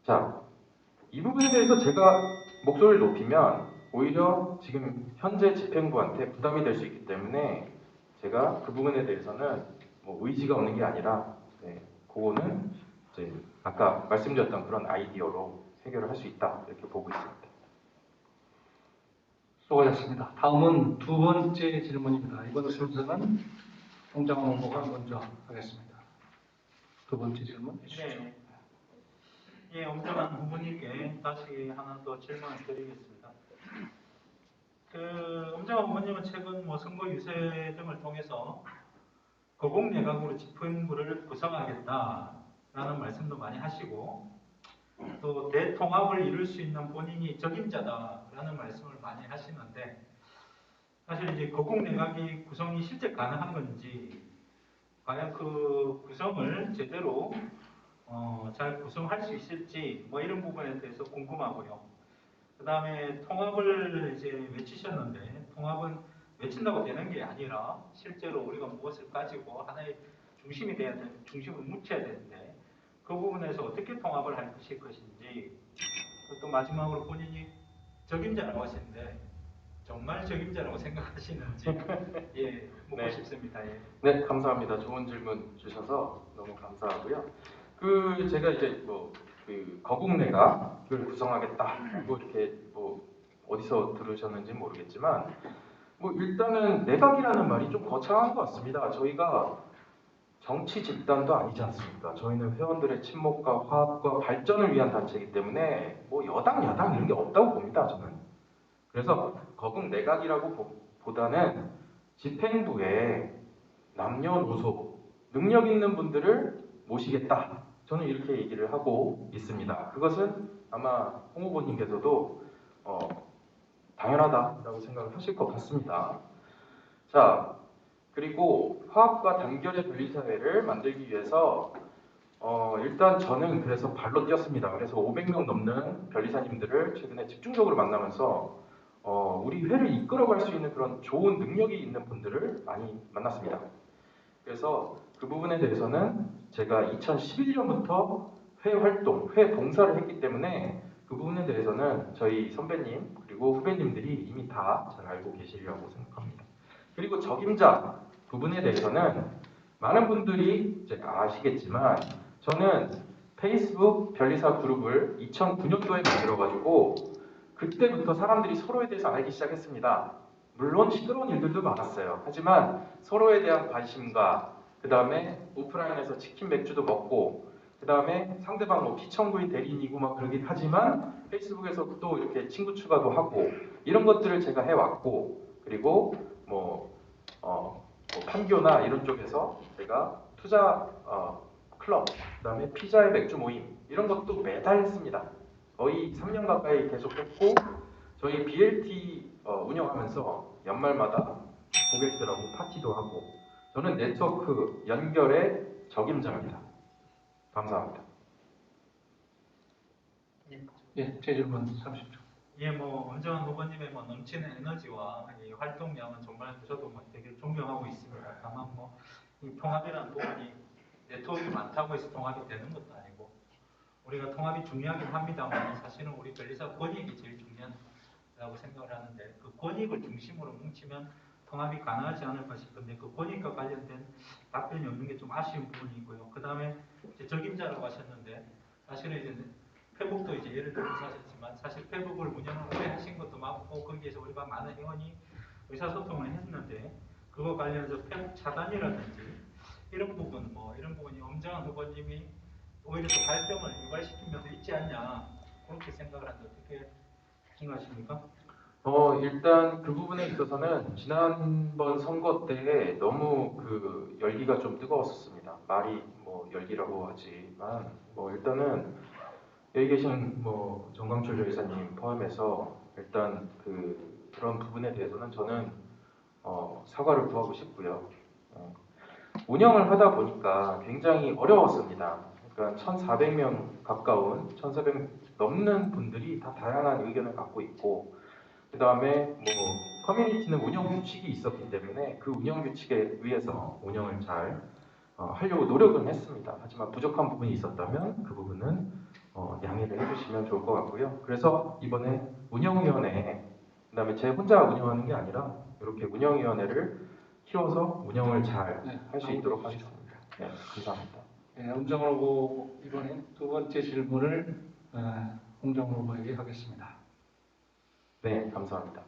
자, 이 부분에 대해서 제가 목소리를 높이면 오히려 지금 현재 집행부한테 부담이 될 수 있기 때문에 제가 그 부분에 대해서는 의지가 없는 게 아니라 그거는 이제 아까 말씀드렸던 그런 아이디어로 해결을 할 수 있다 이렇게 보고 있습니다. 수고하셨습니다. 다음은 두 번째 질문입니다. 이번 순서는 홍정원 후보가 먼저 하겠습니다. 두 번째 질문 해주시죠. 네. 예, 엄정한 후보님께 다시 하나 더 질문을 드리겠습니다. 엄정한 후보님은 최근 선거 유세 등을 통해서 거국 내각으로 집행부를 구성하겠다라는 말씀도 많이 하시고 또 대통합을 이룰 수 있는 본인이 적임자다라는 말씀을 많이 하시는데 사실 이제 거국 내각이 구성이 실제 가능한 건지 과연 그 구성을 제대로 잘 구성할 수 있을지 이런 부분에 대해서 궁금하고요. 그 다음에 통합을 이제 외치셨는데 통합은 외친다고 되는 게 아니라 실제로 우리가 무엇을 가지고 하나의 중심을 묻혀야 되는데 그 부분에서 어떻게 통합을 할 것인지 또 마지막으로 본인이 적임자라고 하시는데 정말 적임자라고 생각하시는지 예 묻고 네. 싶습니다. 예. 네, 감사합니다. 좋은 질문 주셔서 너무 감사하고요. 제가 이제 그 거국 내각을 구성하겠다 이렇게 어디서 들으셨는지 모르겠지만 일단은 내각이라는 말이 좀 거창한 것 같습니다. 저희가 정치 집단도 아니지 않습니까? 저희는 회원들의 친목과 화합과 발전을 위한 단체이기 때문에 여당 야당 이런 게 없다고 봅니다. 저는. 그래서 거국 내각이라고 보다는 집행부에 남녀노소 능력 있는 분들을 모시겠다. 저는 이렇게 얘기를 하고 있습니다. 그것은 아마 홍 후보님께서도 당연하다라고 생각을 하실 것 같습니다. 자, 그리고 화합과 단결의 변리사회를 만들기 위해서 일단 저는 그래서 발로 뛰었습니다. 그래서 500명 넘는 변리사님들을 최근에 집중적으로 만나면서 우리 회를 이끌어갈 수 있는 그런 좋은 능력이 있는 분들을 많이 만났습니다. 그래서 그 부분에 대해서는 제가 2011년부터 회 활동, 회 봉사를 했기 때문에 그 부분에 대해서는 저희 선배님 그리고 후배님들이 이미 다 잘 알고 계시리라고 생각합니다. 그리고 적임자 부분에 대해서는 많은 분들이 이제 아시겠지만 저는 페이스북 변리사 그룹을 2009년도에 만들어가지고 그때부터 사람들이 서로에 대해서 알기 시작했습니다. 물론 시끄러운 일들도 많았어요. 하지만 서로에 대한 관심과 그 다음에 오프라인에서 치킨 맥주도 먹고 그 다음에 상대방 뭐 피청구인 대리인이고 막 그러긴 하지만 페이스북에서 또 이렇게 친구 추가도 하고 이런 것들을 제가 해왔고 그리고 뭐 판교나 이런 쪽에서 제가 투자 클럽 그 다음에 피자의 맥주 모임 이런 것도 매달 했습니다. 거의 3년 가까이 계속했고 저희 BLT 운영하면서 연말마다 고객들하고 파티도 하고 저는 네트워크 연결의 적임자입니다. 감사합니다. 예, 제 질문 30초. 예, 엄정한 후보님의 넘치는 에너지와 이 활동량은 정말 저도 되게 존경하고 있습니다. 다만 이 통합이라는 부분이 네트워크가 많다고 해서 통합이 되는 것도 아니고 우리가 통합이 중요하긴 합니다만 사실은 우리 변리사 권익이 제일 중요하다고 생각을 하는데 그 권익을 중심으로 뭉치면 통합이 가능하지 않을까 싶은데 그 권익과 관련된 답변이 없는 게 좀 아쉬운 부분이 있고요. 그 다음에 적임자라고 하셨는데 사실은 이제 페북도 이제 예를 들어서 하셨지만 사실 페북을 운영을 오래 하신 것도 맞고 거기에서 우리가 많은 회원이 의사소통을 했는데 그거 관련해서 페북 차단이라든지 이런 부분 이런 부분이 엄정한 후보님이 오히려 또 갈등을 유발시킨 면도 있지 않냐 그렇게 생각을 하는데 어떻게 생각하십니까? 일단 그 부분에 있어서는 지난번 선거 때 너무 그 열기가 좀 뜨거웠었습니다. 말이 열기라고 하지만 일단은 여기 계신 정광철 여사님 포함해서 일단 그런 부분에 대해서는 저는 사과를 구하고 싶고요. 운영을 하다 보니까 굉장히 어려웠습니다. 그러니까 1,400명 가까운 1,400 넘는 분들이 다 다양한 의견을 갖고 있고 그 다음에 커뮤니티는 운영 규칙이 있었기 때문에 그 운영 규칙에 의해서 운영을 잘 하려고 노력은 했습니다. 하지만 부족한 부분이 있었다면 그 부분은 양해를 해주시면 좋을 것 같고요. 그래서 이번에 운영위원회 그 다음에 제 혼자 운영하는 게 아니라 이렇게 운영위원회를 키워서 운영을 잘 할 수 있도록 하겠습니다. 네, 감사합니다. 네, 엄정원 후보 이번에 두 번째 질문을 엄정원 후보에게 하겠습니다. 네, 감사합니다.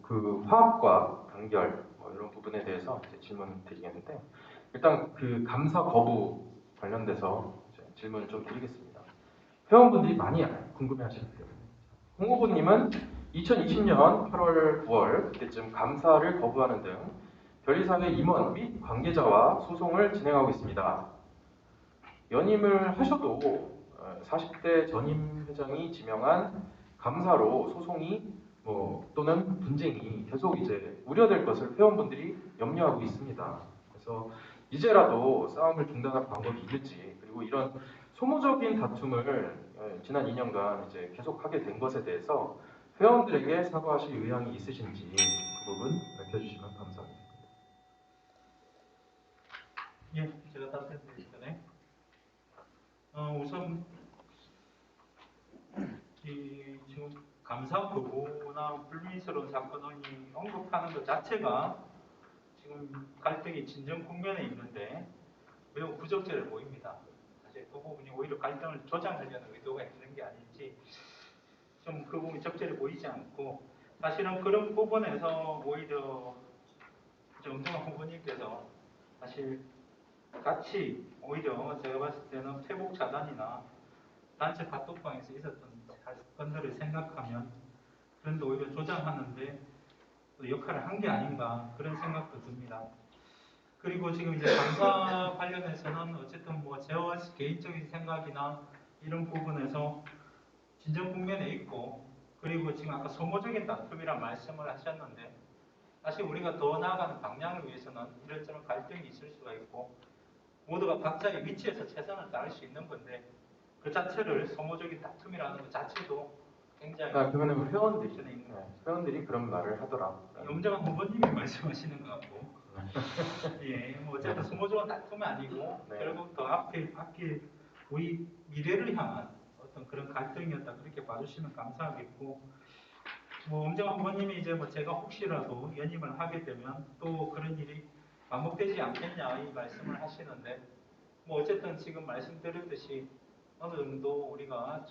그 화합과 단결 이런 부분에 대해서 이제 질문을 드리겠는데 일단 그 감사 거부 관련돼서 이제 질문을 좀 드리겠습니다. 회원분들이 많이 궁금해하시기 때문에 홍 후보님은 2020년 8월, 9월 그때쯤 감사를 거부하는 등 변리사회 임원 및 관계자와 소송을 진행하고 있습니다. 연임을 하셔도 40대 전임 회장이 지명한 감사로 소송이 또는 분쟁이 계속 이제 우려될 것을 회원분들이 염려하고 있습니다. 그래서 이제라도 싸움을 중단할 방법이 있는지 그리고 이런 소모적인 다툼을 지난 2년간 이제 계속하게 된 것에 대해서 회원들에게 사과하실 의향이 있으신지 그 부분 밝혀주시면 감사하겠습니다. 예, 제가 답변드리기 전에 우선 지금 감사 거부나 불미스러운 사건을 언급하는 것 자체가 지금 갈등이 진정 국면에 있는데 매우 부적절해 보입니다. 사실 그 부분이 오히려 갈등을 조장하려는 의도가 있는 게 아닌지 좀 그 부분이 적절해 보이지 않고 사실은 그런 부분에서 오히려 정동환 후보님께서 사실 같이 오히려 제가 봤을 때는 페북 차단이나 단체 카톡방에서 있었던 사건들을 생각하면 그런데 오히려 조장하는데 또 역할을 한 게 아닌가 그런 생각도 듭니다. 그리고 지금 이제 감사 관련해서는 어쨌든 뭐 제 개인적인 생각이나 이런 부분에서 진정 국면에 있고, 그리고 지금 아까 소모적인 다툼이란 말씀을 하셨는데, 사실 우리가 더 나아가는 방향을 위해서는 이런저런 갈등이 있을 수가 있고 모두가 각자의 위치에서 최선을 다할 수 있는 건데, 그 자체를 소모적인 다툼이라는 것 자체도 굉장히 그러면 회원들이 전에 있는 회원들이 그런 말을 하더라. 염정한 후보님이 말씀하시는 것 같고, 예, 뭐 어쨌든 소모적인 다툼이 아니고 네. 결국 더 앞에 우리 미래를 향한 어떤 그런 갈등이었다, 그렇게 봐주시면 감사하겠고, 뭐 엄정한 후보님이 이제 뭐 제가 혹시라도 연임을 하게 되면 또 그런 일이 반복되지 않겠냐 이 말씀을 하시는데, 뭐 어쨌든 지금 말씀드렸듯이 어느 정도 우리가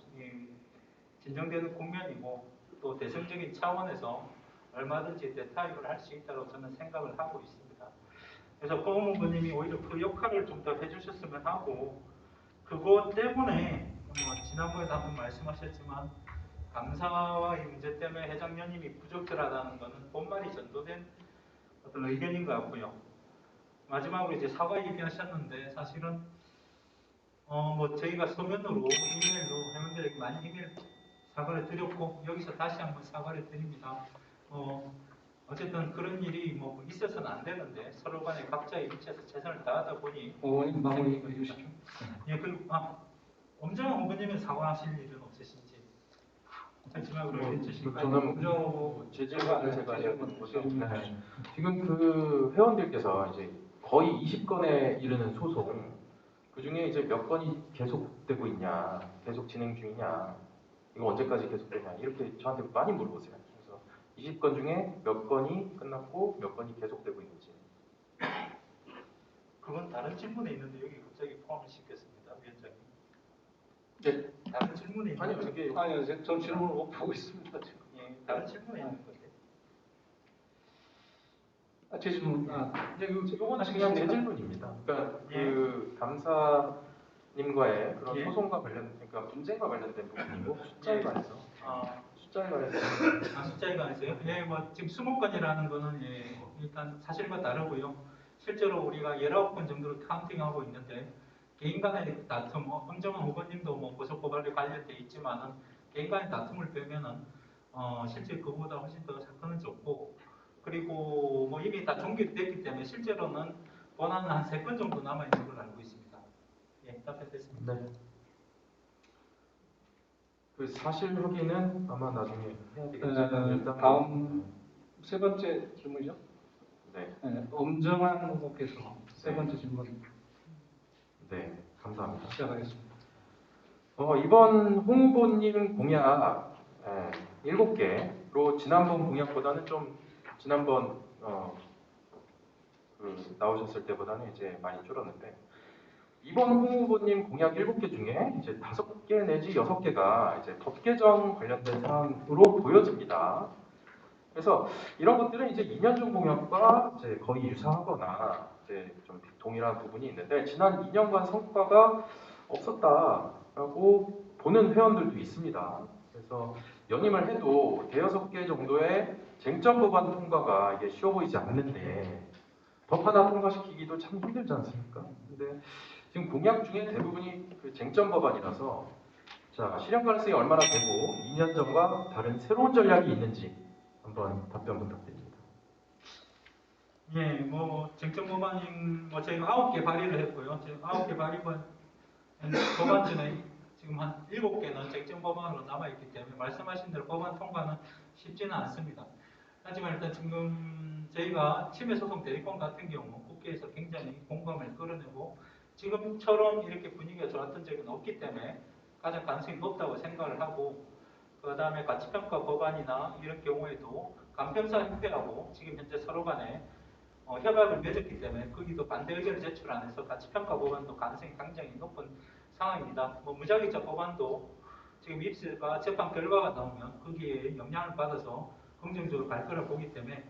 진정되는 국면이고 또 대승적인 차원에서 얼마든지 대타협을 할 수 있다고 저는 생각을 하고 있습니다. 그래서 고은 후보님이 오히려 그 역할을 좀 더 해주셨으면 하고, 그것 때문에 뭐 지난번에도 한번 말씀하셨지만 감사와 이 문제 때문에 회장 연임이 부적절하다는 것은 본말이 전도된 어떤 의견인 것 같고요. 마지막으로 이제 사과 얘기하셨는데, 사실은 뭐 저희가 서면으로 이메일로 회원들에게 많이 이메일 사과를 드렸고 여기서 다시 한번 사과를 드립니다. 어쨌든 그런 일이 뭐 있어서는 안 되는데 서로 간에 각자의 위치에서 최선을 다하다 보니 의원님 마무리 해주시죠. 예, 그리고 엄정한 후보님은 사과하실 일은 없으신지 마지막으로 해주시고. 저는 제 질문을 제가 해보죠. 지금 그 회원들께서 이제 거의 20건에 이르는 소송, 그 중에 이제 몇 건이 계속되고 있냐, 계속 진행 중이냐, 이거 언제까지 계속되냐, 이렇게 저한테 많이 물어보세요. 그래서 20건 중에 몇 건이 끝났고 몇 건이 계속되고 있는지. 그건 다른 질문에 있는데 여기 갑자기 포함을 시켰습니다, 위원장님. 네. 다른 질문에 있는 아니요, 이게 아니요, 저 질문을 못 보고 있습니다 지금. 예, 다른 질문에 있는 건데. 제 질문. 이건 그냥 제 질문입니다. 그러니까 예. 그 감사님과의 그런 예. 소송과 그러니까 분쟁과 관련된 부분이고 숫자에 예. 관해서 숫자에 관해서 숫자에 관해서요? 예, 뭐 지금 20건이라는 거는 예, 일단 사실과 다르고요. 실제로 우리가 19건 정도로 카운팅하고 있는데 개인 간의 다툼, 엄정한 후보님도 뭐 고소고발에 관련돼 있지만은 개인 간의 다툼을 빼면은 실제 그보다 훨씬 더 사건은 적고, 그리고 뭐 이미 다 종결됐기 때문에 실제로는 권한은 한 3건 정도 남아 있는 걸로 알고 있습니다. 예, 답변됐습니다. 네. 그 사실 확인은 아마 나중에 해야 되겠지만 일단 다음 세 번째 질문이죠. 네. 엄정한 후보께서 세 번째 질문 네, 감사합니다. 시작하겠습니다. 이번 홍 후보님 공약 7개로 지난번 공약보다는 좀 지난번 그 나오셨을 때보다는 이제 많이 줄었는데 이번 홍 후보님 공약 7개 중에 이제 5개 내지 6개가 이제 법 개정 관련된 사항으로 보여집니다. 그래서 이런 것들은 이제 2년 전 공약과 이제 거의 유사하거나 이제 좀 동일한 부분이 있는데 지난 2년간 성과가 없었다라고 보는 회원들도 있습니다. 그래서 연임을 해도 대여섯 개 정도의 쟁점 법안 통과가 이게 쉬워 보이지 않는데 법 하나 통과시키기도 참 힘들지 않습니까? 근데 지금 공약 중에 대부분이 그 쟁점 법안이라서 자 실현 가능성이 얼마나 되고 2년 전과 다른 새로운 전략이 있는지 한번 답변 부탁드립니다. 예, 뭐 쟁점 법안인 뭐 저희가 9개 발의를 했고요. 지금 9개 발의본 법안 중에 지금 한 7개는 쟁점 법안으로 남아 있기 때문에 말씀하신 대로 법안 통과는 쉽지는 않습니다. 하지만 일단 지금 저희가 침해 소송 대리권 같은 경우 국회에서 굉장히 공감을 끌어내고 지금처럼 이렇게 분위기가 좋았던 적은 없기 때문에 가장 가능성이 높다고 생각을 하고, 그 다음에 가치평가 법안이나 이런 경우에도 간평사 협회하고 지금 현재 서로 간에 협약을 맺었기 때문에 거기도 반대 의견을 제출 안 해서 가치평가 법안도 가능성이 굉장히 높은 상황입니다. 뭐 무작위자 법안도 지금 입시가 재판 결과가 나오면 거기에 영향을 받아서 긍정적으로 갈 거라 보기 때문에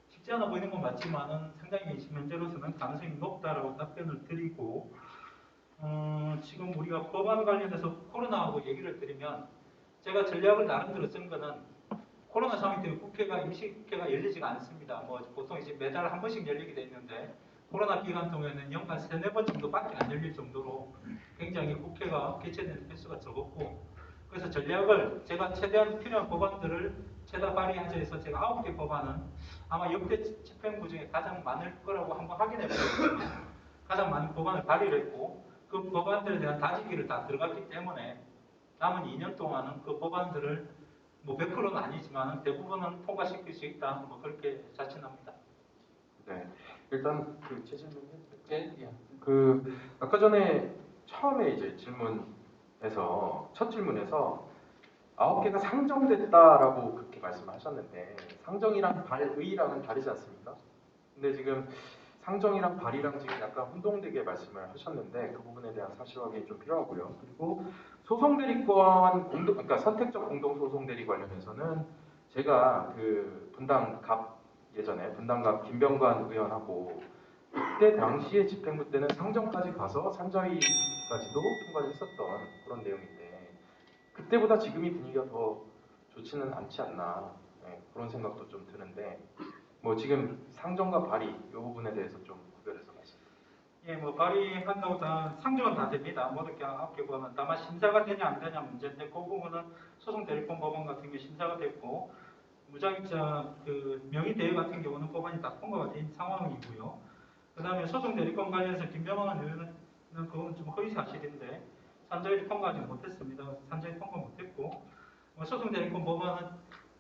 쉽지 않아 보이는 건 맞지만은 상당히 현재로서는 가능성이 높다라고 답변을 드리고, 지금 우리가 법안 관련해서 코로나하고 얘기를 드리면 제가 전략을 나름대로 쓴 거는 코로나 상황 때문에 국회가 임시국회가 열리지가 않습니다. 뭐 보통 이제 매달 한 번씩 열리게 돼 있는데 코로나 기간 동안에는 연간 3-4번 정도밖에 안 열릴 정도로 굉장히 국회가 개최되는 횟수가 적었고, 그래서 전략을 제가 최대한 필요한 법안들을 최다 발의하자 해서 제가 9개 법안은 아마 역대 집행부 중에 가장 많을 거라고 한번 확인해 봤습니다. 가장 많은 법안을 발의를 했고 그 법안들에 대한 다지기를 다 들어갔기 때문에 남은 2년 동안은 그 법안들을 뭐 100%는 아니지만 대부분은 통과시킬 수 있다. 뭐 그렇게 자신합니다. 네, 일단 제 질문은 예, 예. 아까 전에 처음에 이제 첫 질문에서 9개가 상정됐다라고 그렇게 말씀하셨는데 상정이랑 발의랑은 다르지 않습니까? 근데 지금 상정이랑 발의랑 지금 약간 혼동되게 말씀을 하셨는데 그 부분에 대한 사실 확인이 좀 필요하고요. 그리고 소송 대리권 그러니까 선택적 공동 소송 대리 관련해서는 제가 그 예전에 분당갑 김병관 의원하고 그때 당시에 집행부 때는 상정까지 가서 산자위까지도 통과를 했었던 그런 내용인데 그때보다 지금이 분위기가 더 좋지는 않지 않나, 네, 그런 생각도 좀 드는데 뭐 지금 상정과 발의 이 부분에 대해서 좀 구별해서 말씀드립니다. 예, 뭐 발의한다고 다 상정은 다 됩니다. 모든 게 9개 법안. 다만 심사가 되냐 안 되냐 문제인데 그 부분은 소송 대리권 법안 같은 게 심사가 됐고 무작위자 그 명의 대여 같은 경우는 법안이 다 통과가 된 상황이고요. 그다음에 소송 대리권 관련해서 김병환 의원은 그건 좀 허위 사실인데 산자위 통과하지 못했습니다. 산자위 통과 못했고 소송 대리권 법안은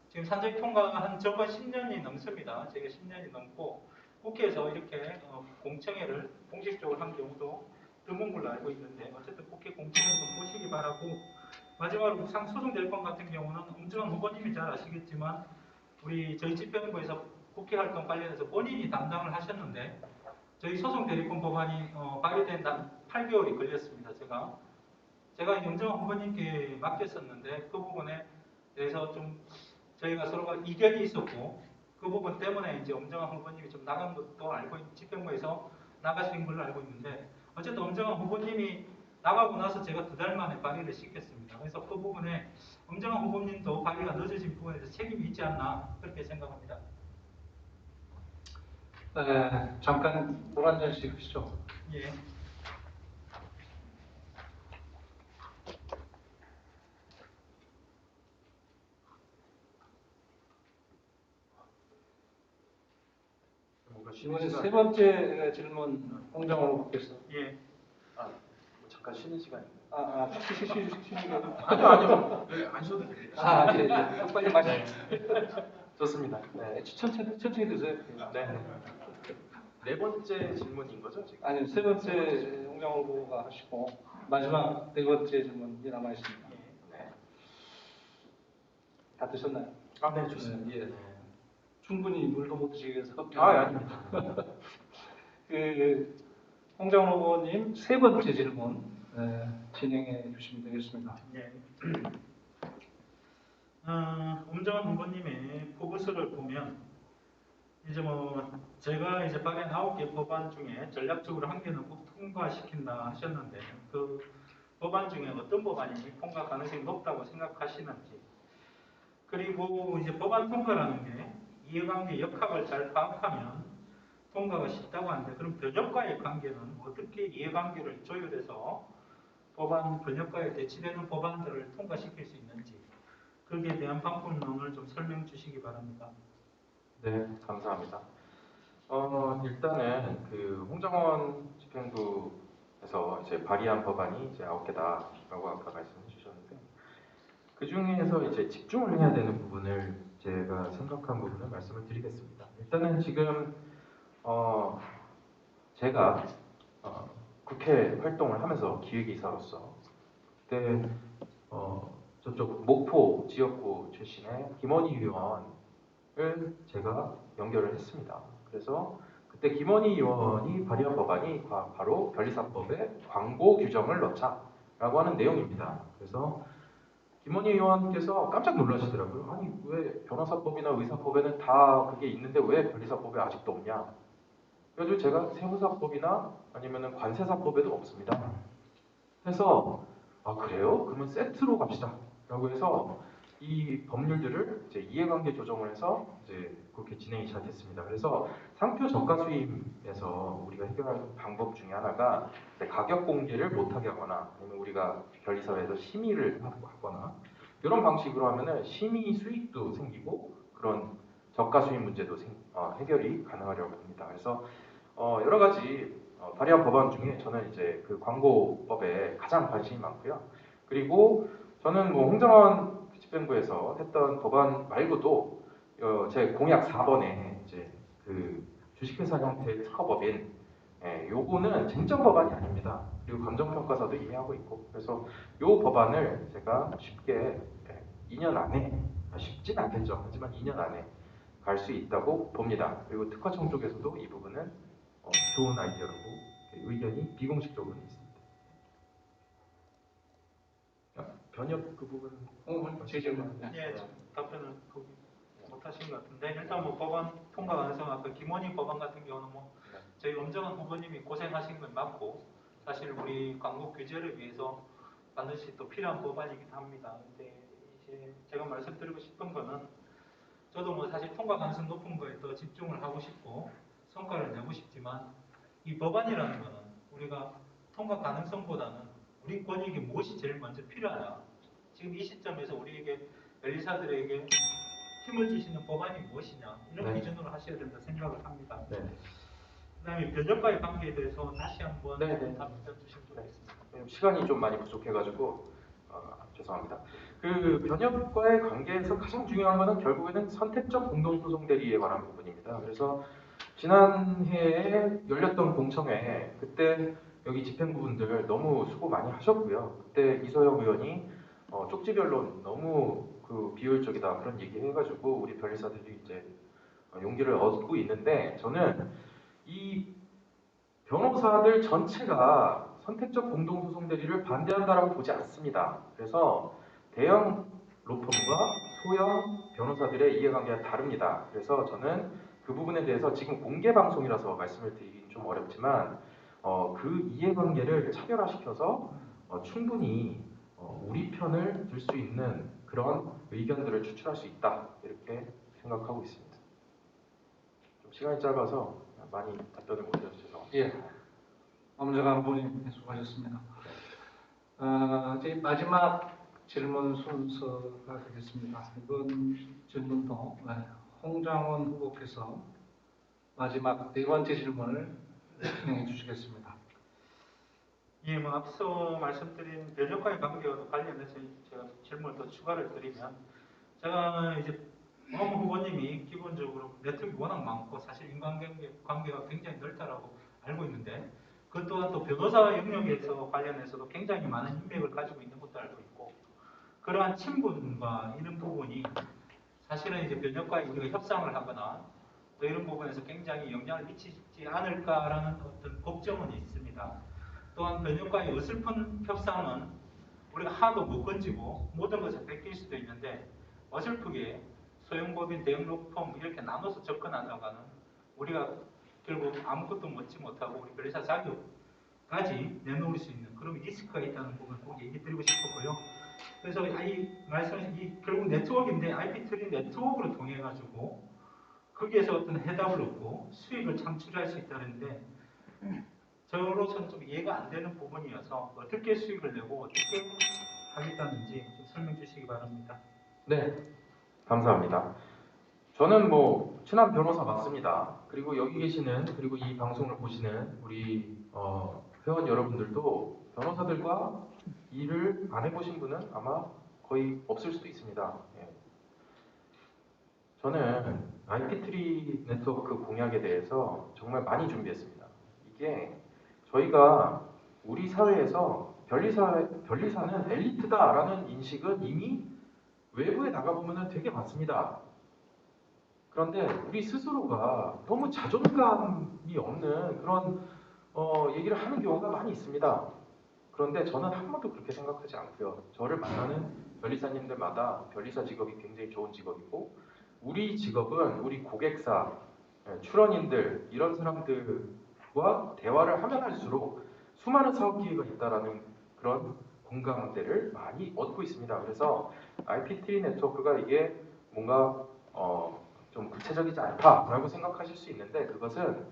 지금 산자위 통과한 적은 10년이 넘습니다. 제가 10년이 넘고 국회에서 이렇게 공청회를 공식적으로 한 경우도 드문 걸로 알고 있는데 어쨌든 국회 공청회를 좀 보시기 바라고 마지막으로 소송 대리권 같은 경우는 엄정한 후보님이 잘 아시겠지만 저희 집행부에서 국회 활동 관련해서 본인이 담당을 하셨는데 저희 소송 대리권 법안이 발의된 단 8개월이 걸렸습니다. 제가 영정환 후보님께 맡겼었는데 그 부분에 대해서 좀 저희가 서로가 이견이 있었고 그 부분 때문에 이제 엄정환 후보님이 좀 나간 것도 집행부에서 나가신 걸로 알고 있는데 어쨌든 엄정환 후보님이 나가고 나서 제가 2달 만에 발의를 시켰습니다. 그래서 그 부분에 엄정환 후보님도 발의가 늦어진 부분에 대해서 책임이 있지 않나 그렇게 생각합니다. 잠깐 물 한 잔씩 하시죠. 예. 뭔가 이번에 시간- 세 번째 질문 홍정호 후보께서. 예. 뭐 잠깐 쉬는 시간. 쉬시고. 아니요. 네, 안 쉬어도 돼요. 예, 예. 빨리 마시죠. 좋습니다. 네. 천천히 드세요. 네. 네 번째 질문인 거죠 지금? 아니, 세 번째 홍정호 후보가 하시고 마지막 네 번째 질문이 남아 있습니다. 네. 다 드셨나요? 네, 좋습니다. 예. 충분히 물도 못 드시기 위해서 커피. 아닙니다. 홍정호 후보님 세 번째 질문 진행해 주시면 되겠습니다. 예. 엄정환 후보님의 포부서를 보면 이제 제가 이제 발의한 9개 법안 중에 전략적으로 1개는 꼭 통과시킨다 하셨는데 그 법안 중에 어떤 법안이 통과 가능성이 높다고 생각하시는지, 그리고 이제 법안 통과라는 게 이해관계 역학을 잘 파악하면 통과가 쉽다고 하는데 그럼 번역과의 관계는 어떻게 이해관계를 조율해서 법안 번역과에 대치되는 법안들을 통과시킬 수 있는지 거기에 대한 방법론을 좀 설명 주시기 바랍니다. 네, 감사합니다. 일단은 홍정원 집행부에서 이제 발의한 법안이 이제 9개다라고 아까 말씀해 주셨는데 그 중에서 이제 집중을 해야 되는 부분을 제가 생각한 부분을 말씀을 드리겠습니다. 일단은 지금 제가 국회 활동을 하면서 기획이사로서 그때 저쪽 목포 지역구 출신의 김원희 의원을 제가 연결을 했습니다. 그래서 그때 김원희 의원이 발의한 법안이 바로 변리사법에 광고 규정을 넣자라고 하는 내용입니다. 그래서 김원희 의원께서 깜짝 놀라시더라고요. 아니 왜 변호사법이나 의사법에는 다 그게 있는데 왜 변리사법에 아직도 없냐? 그래서 제가 세무사법이나 아니면은 관세사법에도 없습니다. 해서 그래요? 그러면 세트로 갑시다. 라고 해서 이 법률들을 이제 이해관계 조정을 해서 이제 그렇게 진행이 잘 됐습니다. 그래서 상표 저가 수임에서 우리가 해결할 방법 중에 하나가 이제 가격 공개를 못하게 하거나 아니면 우리가 변리사회에서 심의를 하거나 이런 방식으로 하면은 심의 수익도 생기고 그런 저가 수임 문제도 해결이 가능하려고 봅니다. 그래서 여러 가지 발의한 법안 중에 저는 이제 그 광고법에 가장 관심이 많고요. 그리고 저는 뭐 홍정원 집행부에서 했던 법안 말고도 제 공약 4번에 이제 그 주식회사 형태 특허법인 요거는 쟁점 법안이 아닙니다. 그리고 감정평가사도 이미 하고 있고 그래서 요 법안을 제가 쉽게 2년 안에 쉽진 않겠죠. 하지만 2년 안에 갈 수 있다고 봅니다. 그리고 특허청 쪽에서도 이 부분은 좋은 아이디어라고 의견이 비공식적으로 있습니다. 변협 그 부분은 제 질문. 예, 답변을 거기 못하신 것 같은데 일단 뭐 법안 통과 가능성 아까 김원희 법안 같은 경우는 뭐 저희 엄정한 후보님이 고생하신 건 맞고 사실 우리 광고 규제를 위해서 반드시 또 필요한 법안이긴 합니다. 근데 이제 제가 말씀드리고 싶은 거는 저도 뭐 사실 통과 가능성 높은 거에 더 집중을 하고 싶고 성과를 내고 싶지만 이 법안이라는 거는 우리가 통과 가능성보다는 우리 권익이 무엇이 제일 먼저 필요하냐 지금 이 시점에서 우리에게 변리사들에게 힘을 주시는 법안이 무엇이냐 이런 네. 기준으로 하셔야 된다 생각을 합니다. 네. 그다음에 변협과의 관계에 대해서 다시 한번 네, 네. 답변 주시면 좋겠습니다. 시간이 좀 많이 부족해가지고 죄송합니다. 그 변협과의 관계에서 가장 중요한 것은 결국에는 선택적 공동소송 대리에 관한 부분입니다. 그래서 지난해에 열렸던 공청회 그때 여기 집행부분들 너무 수고 많이 하셨고요. 그때 이소영 의원이 쪽지별로 너무 그 비효율적이다 그런 얘기 해가지고 우리 변리사들이 이제 용기를 얻고 있는데 저는 이 변호사들 전체가 선택적 공동소송 대리를 반대한다라고 보지 않습니다. 그래서 대형 로펌과 소형 변호사들의 이해관계가 다릅니다. 그래서 저는 그 부분에 대해서 지금 공개 방송이라서 말씀을 드리긴 좀 어렵지만 그 이해관계를 차별화시켜서 충분히 우리 편을 들 수 있는 그런 의견들을 추출할 수 있다 이렇게 생각하고 있습니다. 좀 시간이 짧아서 많이 답변을 못드려서 죄송합니다. 예. 엄정한 후보님 수고하셨습니다. 이제 마지막 질문 순서가 되겠습니다. 이번 질문도 홍장원 후보께서 마지막 네 번째 질문을 진행해 주시겠습니다. 예, 뭐 앞서 말씀드린 변협과의 관계와 관련해서 제가 질문을 더 추가를 드리면 제가 이제 엄 후보님이 기본적으로 네트워크가 워낙 많고 사실 인간관계가 굉장히 넓다라고 알고 있는데 그 또한 또 변호사 영역에서 관련해서도 굉장히 많은 인맥을 가지고 있는 것도 알고 있고 그러한 친분과 이런 부분이 사실은 이제 변협과에 우리가 협상을 하거나 또 이런 부분에서 굉장히 영향을 미치지 않을까라는 어떤 걱정은 있습니다. 또한 변협과의 어설픈 협상은 우리가 하도 못 건지고 모든 것을 뺏길 수도 있는데 어설프게 소형법인, 대형 로펌 이렇게 나눠서 접근하다가는 우리가 결국 아무것도 얻지 못하고 우리 변리사 자격까지 내놓을 수 있는 그런 리스크가 있다는 부분을 꼭 얘기 드리고 싶었고요. 그래서 이 말씀하신 결국 네트워크인데 IP3 네트워크를 통해 가지고 거기에서 어떤 해답을 얻고 수익을 창출할 수 있다는데 저로서는 좀 이해가 안 되는 부분이어서 어떻게 수익을 내고 어떻게 하겠다는지 좀 설명 주시기 바랍니다. 네, 감사합니다. 저는 뭐 친한 변호사 맞습니다. 그리고 여기 계시는 그리고 이 방송을 보시는 우리 회원 여러분들도 변호사들과 일을 안 해보신 분은 아마 거의 없을 수도 있습니다. 예. 저는 IP3 네트워크 공약에 대해서 정말 많이 준비했습니다. 이게 저희가 우리 사회에서 변리사는 엘리트다라는 인식은 이미 외부에 나가보면 되게 많습니다. 그런데 우리 스스로가 너무 자존감이 없는 그런 얘기를 하는 경우가 많이 있습니다. 그런데 저는 한 번도 그렇게 생각하지 않고요. 저를 만나는 변리사님들마다 변리사 직업이 굉장히 좋은 직업이고 우리 직업은 우리 고객사, 출원인들 이런 사람들과 대화를 하면 할수록 수많은 사업 기회가 있다라는 그런 공감대를 많이 얻고 있습니다. 그래서 IP 트리 네트워크가 이게 뭔가 좀 구체적이지 않다라고 생각하실 수 있는데 그것은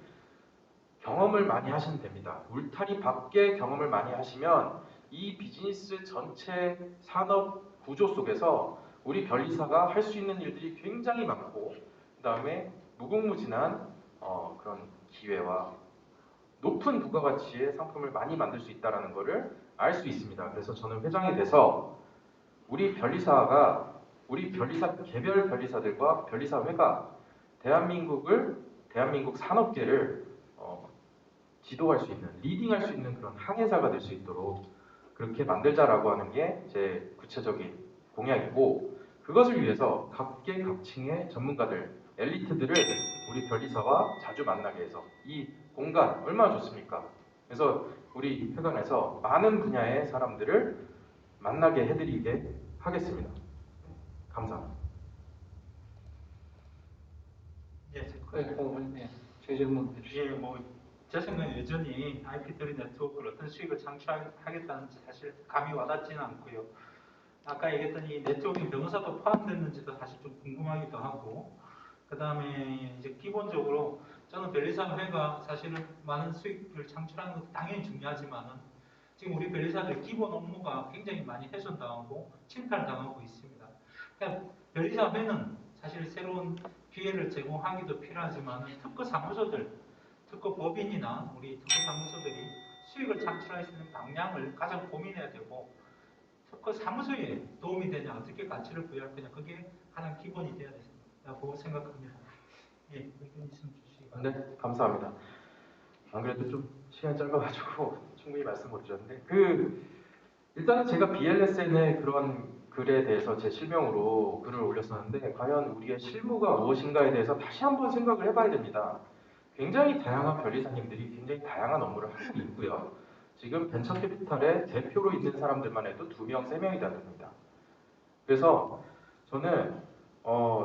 경험을 많이 하시면 됩니다. 울타리 밖에 경험을 많이 하시면 이 비즈니스 전체 산업 구조 속에서 우리 변리사가 할 수 있는 일들이 굉장히 많고 그 다음에 무궁무진한 그런 기회와 높은 부가가치의 상품을 많이 만들 수 있다는 것을 알 수 있습니다. 그래서 저는 회장이 돼서 우리 변리사가 우리 변리사 개별 변리사들과 변리사회가 대한민국 산업계를 지도할 수 있는 리딩할 수 있는 그런 항해사가 될 수 있도록 그렇게 만들자라고 하는 게 제 구체적인 공약이고 그것을 위해서 각계각층의 전문가들 엘리트들을 우리 변리사와 자주 만나게 해서 이 공간 얼마나 좋습니까? 그래서 우리 회관에서 많은 분야의 사람들을 만나게 해드리게 하겠습니다. 감사합니다. 예, 네, 제 질문 해주시죠. 예, 제 생각에 여전히 IP3 네트워크로 어떤 수익을 창출하겠다는 사실 감이 와닿지는 않고요. 아까 얘기했던 이 네트워킹 변호사도 포함됐는지도 사실 좀 궁금하기도 하고, 그 다음에 이제 기본적으로 저는 변리사회가 사실은 많은 수익을 창출하는 것도 당연히 중요하지만은 지금 우리 변리사들 기본 업무가 굉장히 많이 훼손당하고 침탈당하고 있습니다. 그러니까 변리사회는 사실 새로운 기회를 제공하기도 필요하지만은 특허 법인이나 우리 특허 사무소들이 수익을 창출할 수 있는 방향을 가장 고민해야 되고 특허 사무소에 도움이 되냐 어떻게 가치를 부여할 거냐 그게 가장 기본이 되어야 된다고 생각합니다. 예, 의견 있으면 주시기 바랍니다. 네, 감사합니다. 안 그래도 좀 시간이 짧아가지고 충분히 말씀 못 드렸는데 일단은 제가 BLSN의 그런 글에 대해서 제 실명으로 글을 올렸었는데 과연 우리의 실무가 무엇인가에 대해서 다시 한번 생각을 해봐야 됩니다. 굉장히 다양한 변리사님들이 굉장히 다양한 업무를 하고 있고요. 지금 벤처캐피탈의 대표로 있는 사람들만 해도 2명, 3명이 다 됩니다. 그래서 저는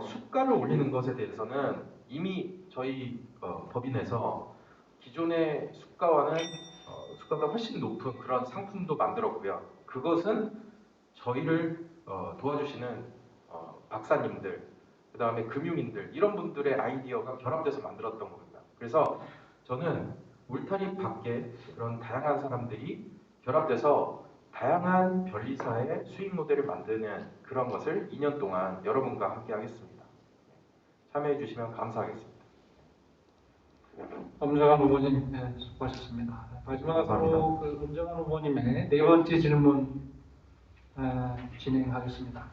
수가를 올리는 것에 대해서는 이미 저희 법인에서 기존의 수가가 훨씬 높은 그런 상품도 만들었고요. 그것은 저희를 도와주시는 박사님들, 그 다음에 금융인들 이런 분들의 아이디어가 결합돼서 만들었던 겁니다. 그래서 저는 울타리 밖에 그런 다양한 사람들이 결합돼서 다양한 변리사의 수익 모델을 만드는 그런 것을 2년 동안 여러분과 함께 하겠습니다. 참여해 주시면 감사하겠습니다. 엄정한 후보님, 네, 수고하셨습니다. 마지막으로 그 엄정한 후보님의 네 번째 질문 진행하겠습니다.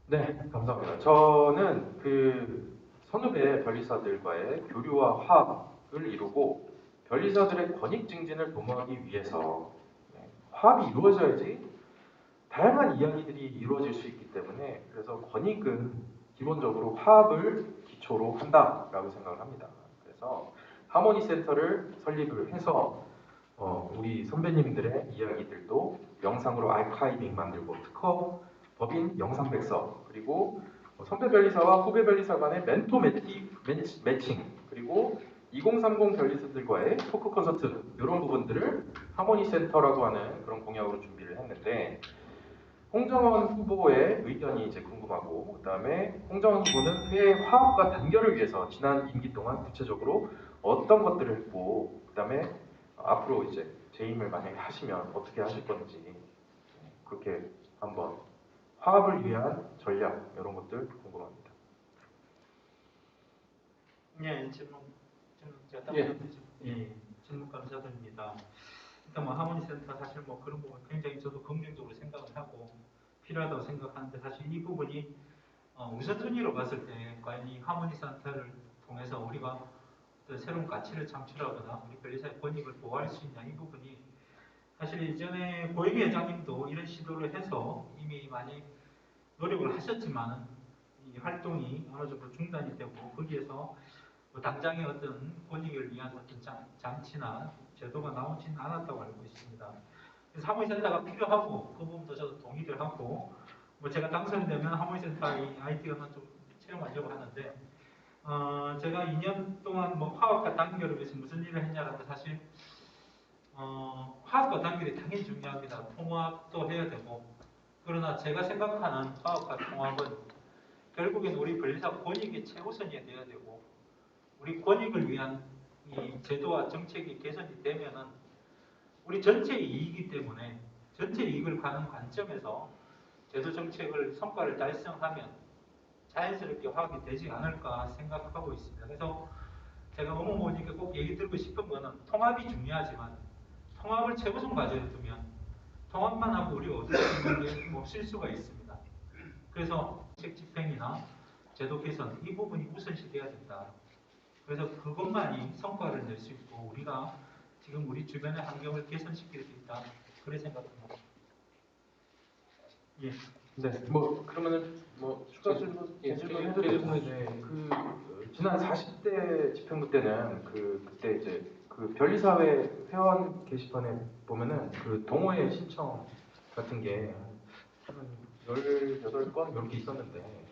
네, 감사합니다. 저는 그 선후배 변리사들과의 교류와 화합을 이루고 변리사들의 권익 증진을 도모하기 위해서 화합이 이루어져야지 다양한 이야기들이 이루어질 수 있기 때문에 그래서 권익은 기본적으로 화합을 기초로 한다라고 생각을 합니다. 그래서 하모니 센터를 설립을 해서 우리 선배님들의 이야기들도 영상으로 아카이빙 만들고 특허 법인 영상 백서 그리고 선배 변리사와 후배 변리사 간의 멘토 매칭 그리고 2030 변리사들과의 토크 콘서트 이런 부분들을 하모니 센터라고 하는 그런 공약으로 준비를 했는데 홍정원 후보의 의견이 이제 궁금하고 그다음에 홍정원 후보는 회의 화합과 단결을 위해서 지난 임기 동안 구체적으로 어떤 것들을 했고 그다음에 앞으로 이제 재임을 만약에 하시면 어떻게 하실 건지 그렇게 한번 화합을 위한 전략 이런 것들 궁금합니다. 예, 질문 제가 예. 답변 드리죠. 예, 질문 감사드립니다. 일단 하모니 센터 사실 그런 부분 굉장히 저도 긍정적으로 생각을 하고 필요하다고 생각하는데 사실 이 부분이 우선순위로 봤을 때 과연 이 하모니 센터를 통해서 우리가 어떤 새로운 가치를 창출하거나 우리 변리사의 권익을 보호할 수 있냐 이 부분이 사실 이전에 고영희 회장님도 이런 시도를 해서 이미 많이 노력을 하셨지만은 이 활동이 어느 정도 중단이 되고 거기에서 당장의 어떤 권익을 위한 어떤 장치나 제도가 나오지는 않았다고 알고 있습니다. 그래서 하모니센터가 필요하고 그 부분도 저도 동의를 하고 제가 당선이 되면 하모니센터의 아이디어는 좀 체험하려고 하는데 제가 2년 동안 화학과 단결을 위해서 무슨 일을 했냐라고 사실 화합과 단결이 당연히 중요합니다. 통합도 해야 되고 그러나 제가 생각하는 화합과 통합은 결국엔 우리 변리사 권익이 최우선이 돼야 되고 우리 권익을 위한 이 제도와 정책이 개선이 되면은 우리 전체의 이익이기 때문에 전체 이익을 가는 관점에서 제도 정책을 성과를 달성하면 자연스럽게 화합이 되지 않을까 생각하고 있습니다. 그래서 제가 어머니께 꼭 얘기 드리고 싶은 거는 통합이 중요하지만 통합을 최우선 과제로 두면 통합만 하고 우리가 얻을 수 있는 게 없을 수가 있습니다. 그래서 정책 집행이나 제도 개선 이 부분이 우선시 돼야 된다. 그래서 그것만이 성과를 낼 수 있고 우리가 지금 우리 주변의 환경을 개선시킬 수 있다. 그래 생각합니다. 예. 네, 뭐 그러면은 뭐 추가 질문, 질문 해도 되죠? 네, 지난 40대 집행부 때는 그때 이제 그 변리사회 회원 게시판에 보면은 그 동호회 신청 같은 게 한 18건 이렇게 있었는데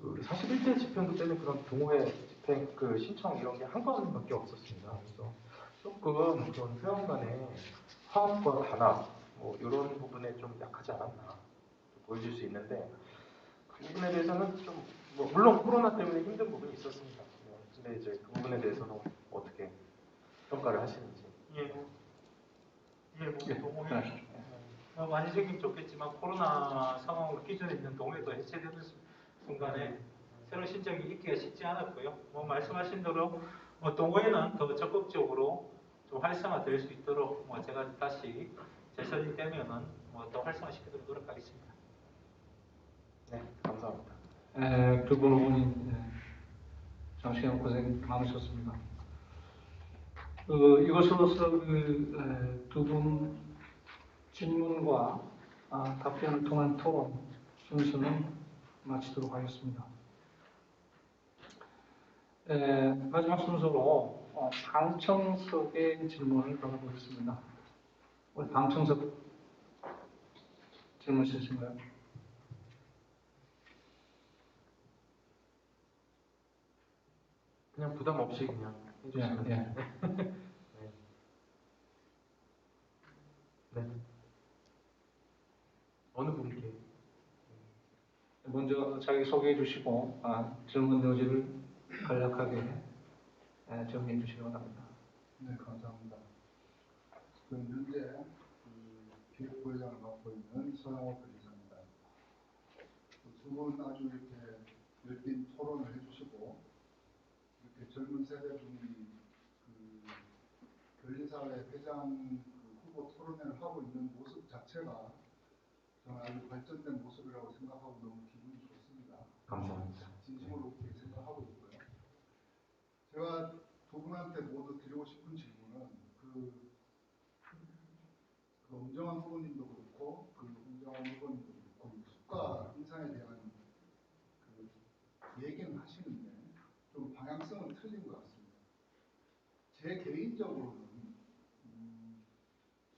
그 41대 집행부 때는 그런 동호회 집행 그 신청 이런 게 한 건밖에 없었습니다. 그래서 조금 그런 회원 간의 화합과 단합 뭐 이런 부분에 좀 약하지 않았나 보여질 수 있는데 그 부분에 대해서는 좀 뭐 물론 코로나 때문에 힘든 부분이 있었습니다. 근데 이제 그 부분에 대해서는 어떻게 평가를 하시는지. 동호회 많이 생기면 좋겠지만 코로나 상황으로 기존에 있는 동호회도 해체되는 순간에 새로운 신청이 있기가 쉽지 않았고요. 뭐 말씀하신 대로 뭐 동호회는 더 적극적으로 좀 활성화될 수 있도록 뭐 제가 다시 재선이 되면은 뭐 더 활성화시키도록 노력하겠습니다. 네, 감사합니다. 두분 후보님 장시간 고생 많으셨습니다. 이것으로서 두 분 질문과 답변을 통한 토론 순서는 마치도록 하겠습니다. 마지막 순서로 방청석의 질문을 받아보겠습니다. 우리 방청석 질문 있으신가요? 그냥 부담 없이 그냥 해주시면 예. 네. 네. 어느 분께? 먼저 자기 소개해 주시고 질문 여지를 간략하게 정리해 주시기 바랍니다. 네, 감사합니다. 현재 기획부회장을 맡고 있는 서영호 변리사입니다. 두 분 아주 이렇게 열띤 토론을 해주시고 이렇게 젊은 세대분이 변리사회 회장 후보 토론회를 하고 있는 모습 자체가 저는 아주 발전된 모습이라고 생각하고 너무 기분이 좋습니다. 감사합니다. 진심으로 그렇게 생각하고 있고요. 제가 두 분한테 모두 드리고 싶은 질문은 엄정한 후보님도 그렇고 홍정원 후보님도 그렇고 수가 인상에 대한 얘기는 하시는데 좀 방향성은 틀린 것 같습니다. 제 개인적으로는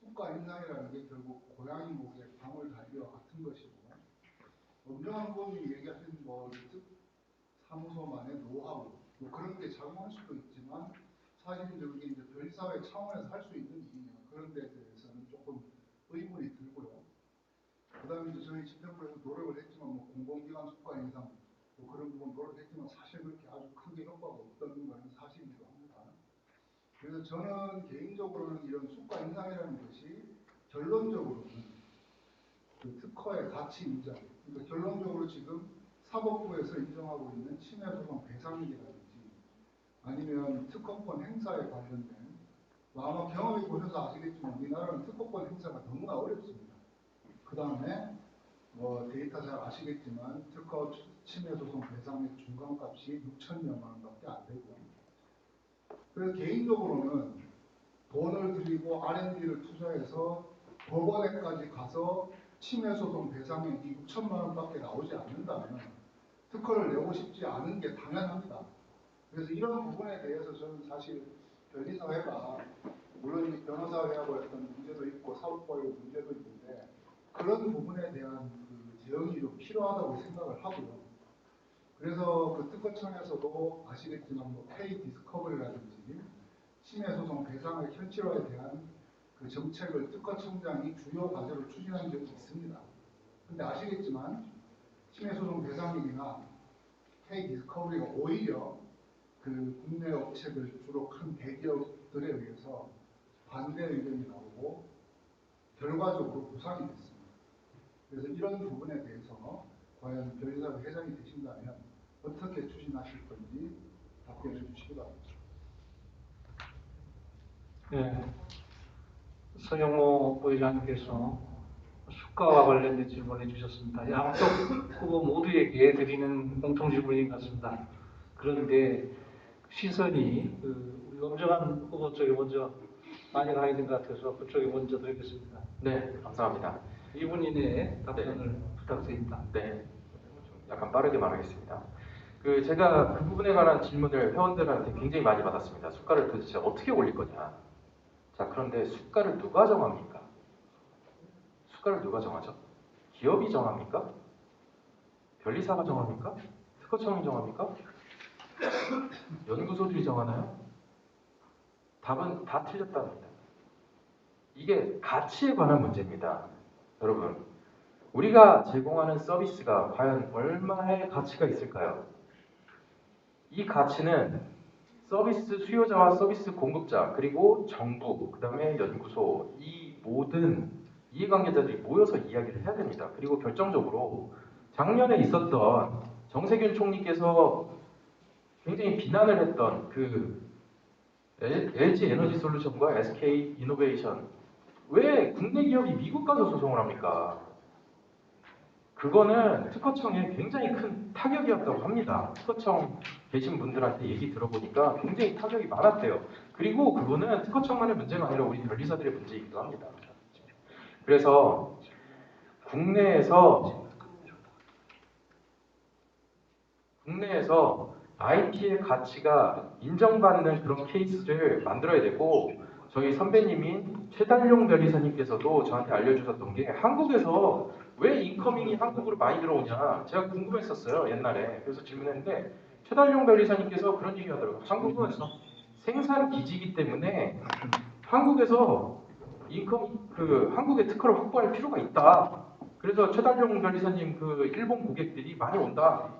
수가 인상이라는 게 결국 고양이 목에 방울 달기와 같은 것이고 엄정한 후보님이 얘기하신 사무소만의 노하우 뭐 그런 게 작용할 수도 있지만 사실 그게 이제 변리사회 차원에서 할 수 있는 일이냐 그런 데 대해서는 조금 의문이 들고요. 그 다음에 이제 저희 집행부에서 노력을 했지만 뭐 공공기관 수가 인상 뭐 그런 부분 노력했지만 사실 그렇게 아주 크게 효과가 없다는 것은 사실이기도 합니다. 그래서 저는 개인적으로는 이런 수가 인상이라는 것이 결론적으로는 특허의 가치 인정, 그러니까 결론적으로 지금 사법부에서 인정하고 있는 침해소송 배상액이라든지 아니면 특허권 행사에 관련된 아마 경험해 보셔서 아시겠지만 우리나라는 특허권 행사가 너무나 어렵습니다. 그 다음에 데이터 잘 아시겠지만 특허 침해소송 배상액 중간값이 6천여만 원밖에 안 되고요. 그래서 개인적으로는 돈을 들이고 R&D를 투자해서 법원에까지 가서 침해소송 배상액이 6천만 원밖에 나오지 않는다면 특허를 내고 싶지 않은 게 당연합니다. 그래서 이런 부분에 대해서 저는 사실 변리사회가 물론 이 변호사회하고 어떤 문제도 있고 사법부의 문제도 있는데 그런 부분에 대한 제형이 좀 필요하다고 생각을 하고요. 그래서 특허청에서도 아시겠지만 K 디스커버리라든지 침해소송 배상의 현실화에 대한 그 정책을 특허청장이 주요 과제로 추진한 적이 있습니다. 근데 아시겠지만 침해소송 대상인이나 K-디스커버리가 오히려 그 국내 업체들 주로 큰 대기업들에 의해서 반대 의견이 나오고 결과적으로 부상이 됐습니다. 그래서 이런 부분에 대해서 과연 변리사회 회장이 되신다면 어떻게 추진하실 건지 답변해 주시기 바랍니다. 네, 서영호 부회장님께서 수가와 관련된 질문을 해주셨습니다. 양쪽 후보 모두에게 드리는 공통 질문인 것 같습니다. 그런데 시선이 우리 엄정한 후보 쪽에 먼저 많이 가 있는 것 같아서 그쪽에 먼저 드리겠습니다. 네, 감사합니다. 2분 이내에 답변을 부탁드립니다. 네, 좀 약간 빠르게 말하겠습니다. 제가 그 부분에 관한 질문을 회원들한테 굉장히 많이 받았습니다. 수가를 도대체 어떻게 올릴 거냐. 자, 그런데 수가를 누가 정합니까? 수가를 누가 정하죠? 기업이 정합니까? 변리사가 정합니까? 특허청이 정합니까? 연구소들이 정하나요? 답은 다 틀렸답니다. 이게 가치에 관한 문제입니다. 여러분, 우리가 제공하는 서비스가 과연 얼마의 가치가 있을까요? 이 가치는 서비스 수요자와 서비스 공급자, 그리고 정부, 그 다음에 연구소, 이 모든 이해관계자들이 모여서 이야기를 해야 됩니다. 그리고 결정적으로 작년에 있었던 정세균 총리께서 굉장히 비난을 했던 LG 에너지 솔루션과 SK 이노베이션, 왜 국내 기업이 미국 가서 소송을 합니까? 그거는 특허청에 굉장히 큰 타격이었다고 합니다. 특허청 계신 분들한테 얘기 들어보니까 굉장히 타격이 많았대요. 그리고 그거는 특허청만의 문제가 아니라 우리 변리사들의 문제이기도 합니다. 그래서 국내에서 IP의 가치가 인정받는 그런 케이스를 만들어야 되고, 저희 선배님인 최달용 변리사님께서도 저한테 알려주셨던 게, 한국에서 왜 인커밍이 한국으로 많이 들어오냐 제가 궁금했었어요, 옛날에. 그래서 질문했는데 최달용 변리사님께서 그런 얘기 하더라고요. 한국은 생산 기지이기 때문에 한국에서 한국의 특허를 확보할 필요가 있다. 그래서 최달용 변리사님 일본 고객들이 많이 온다.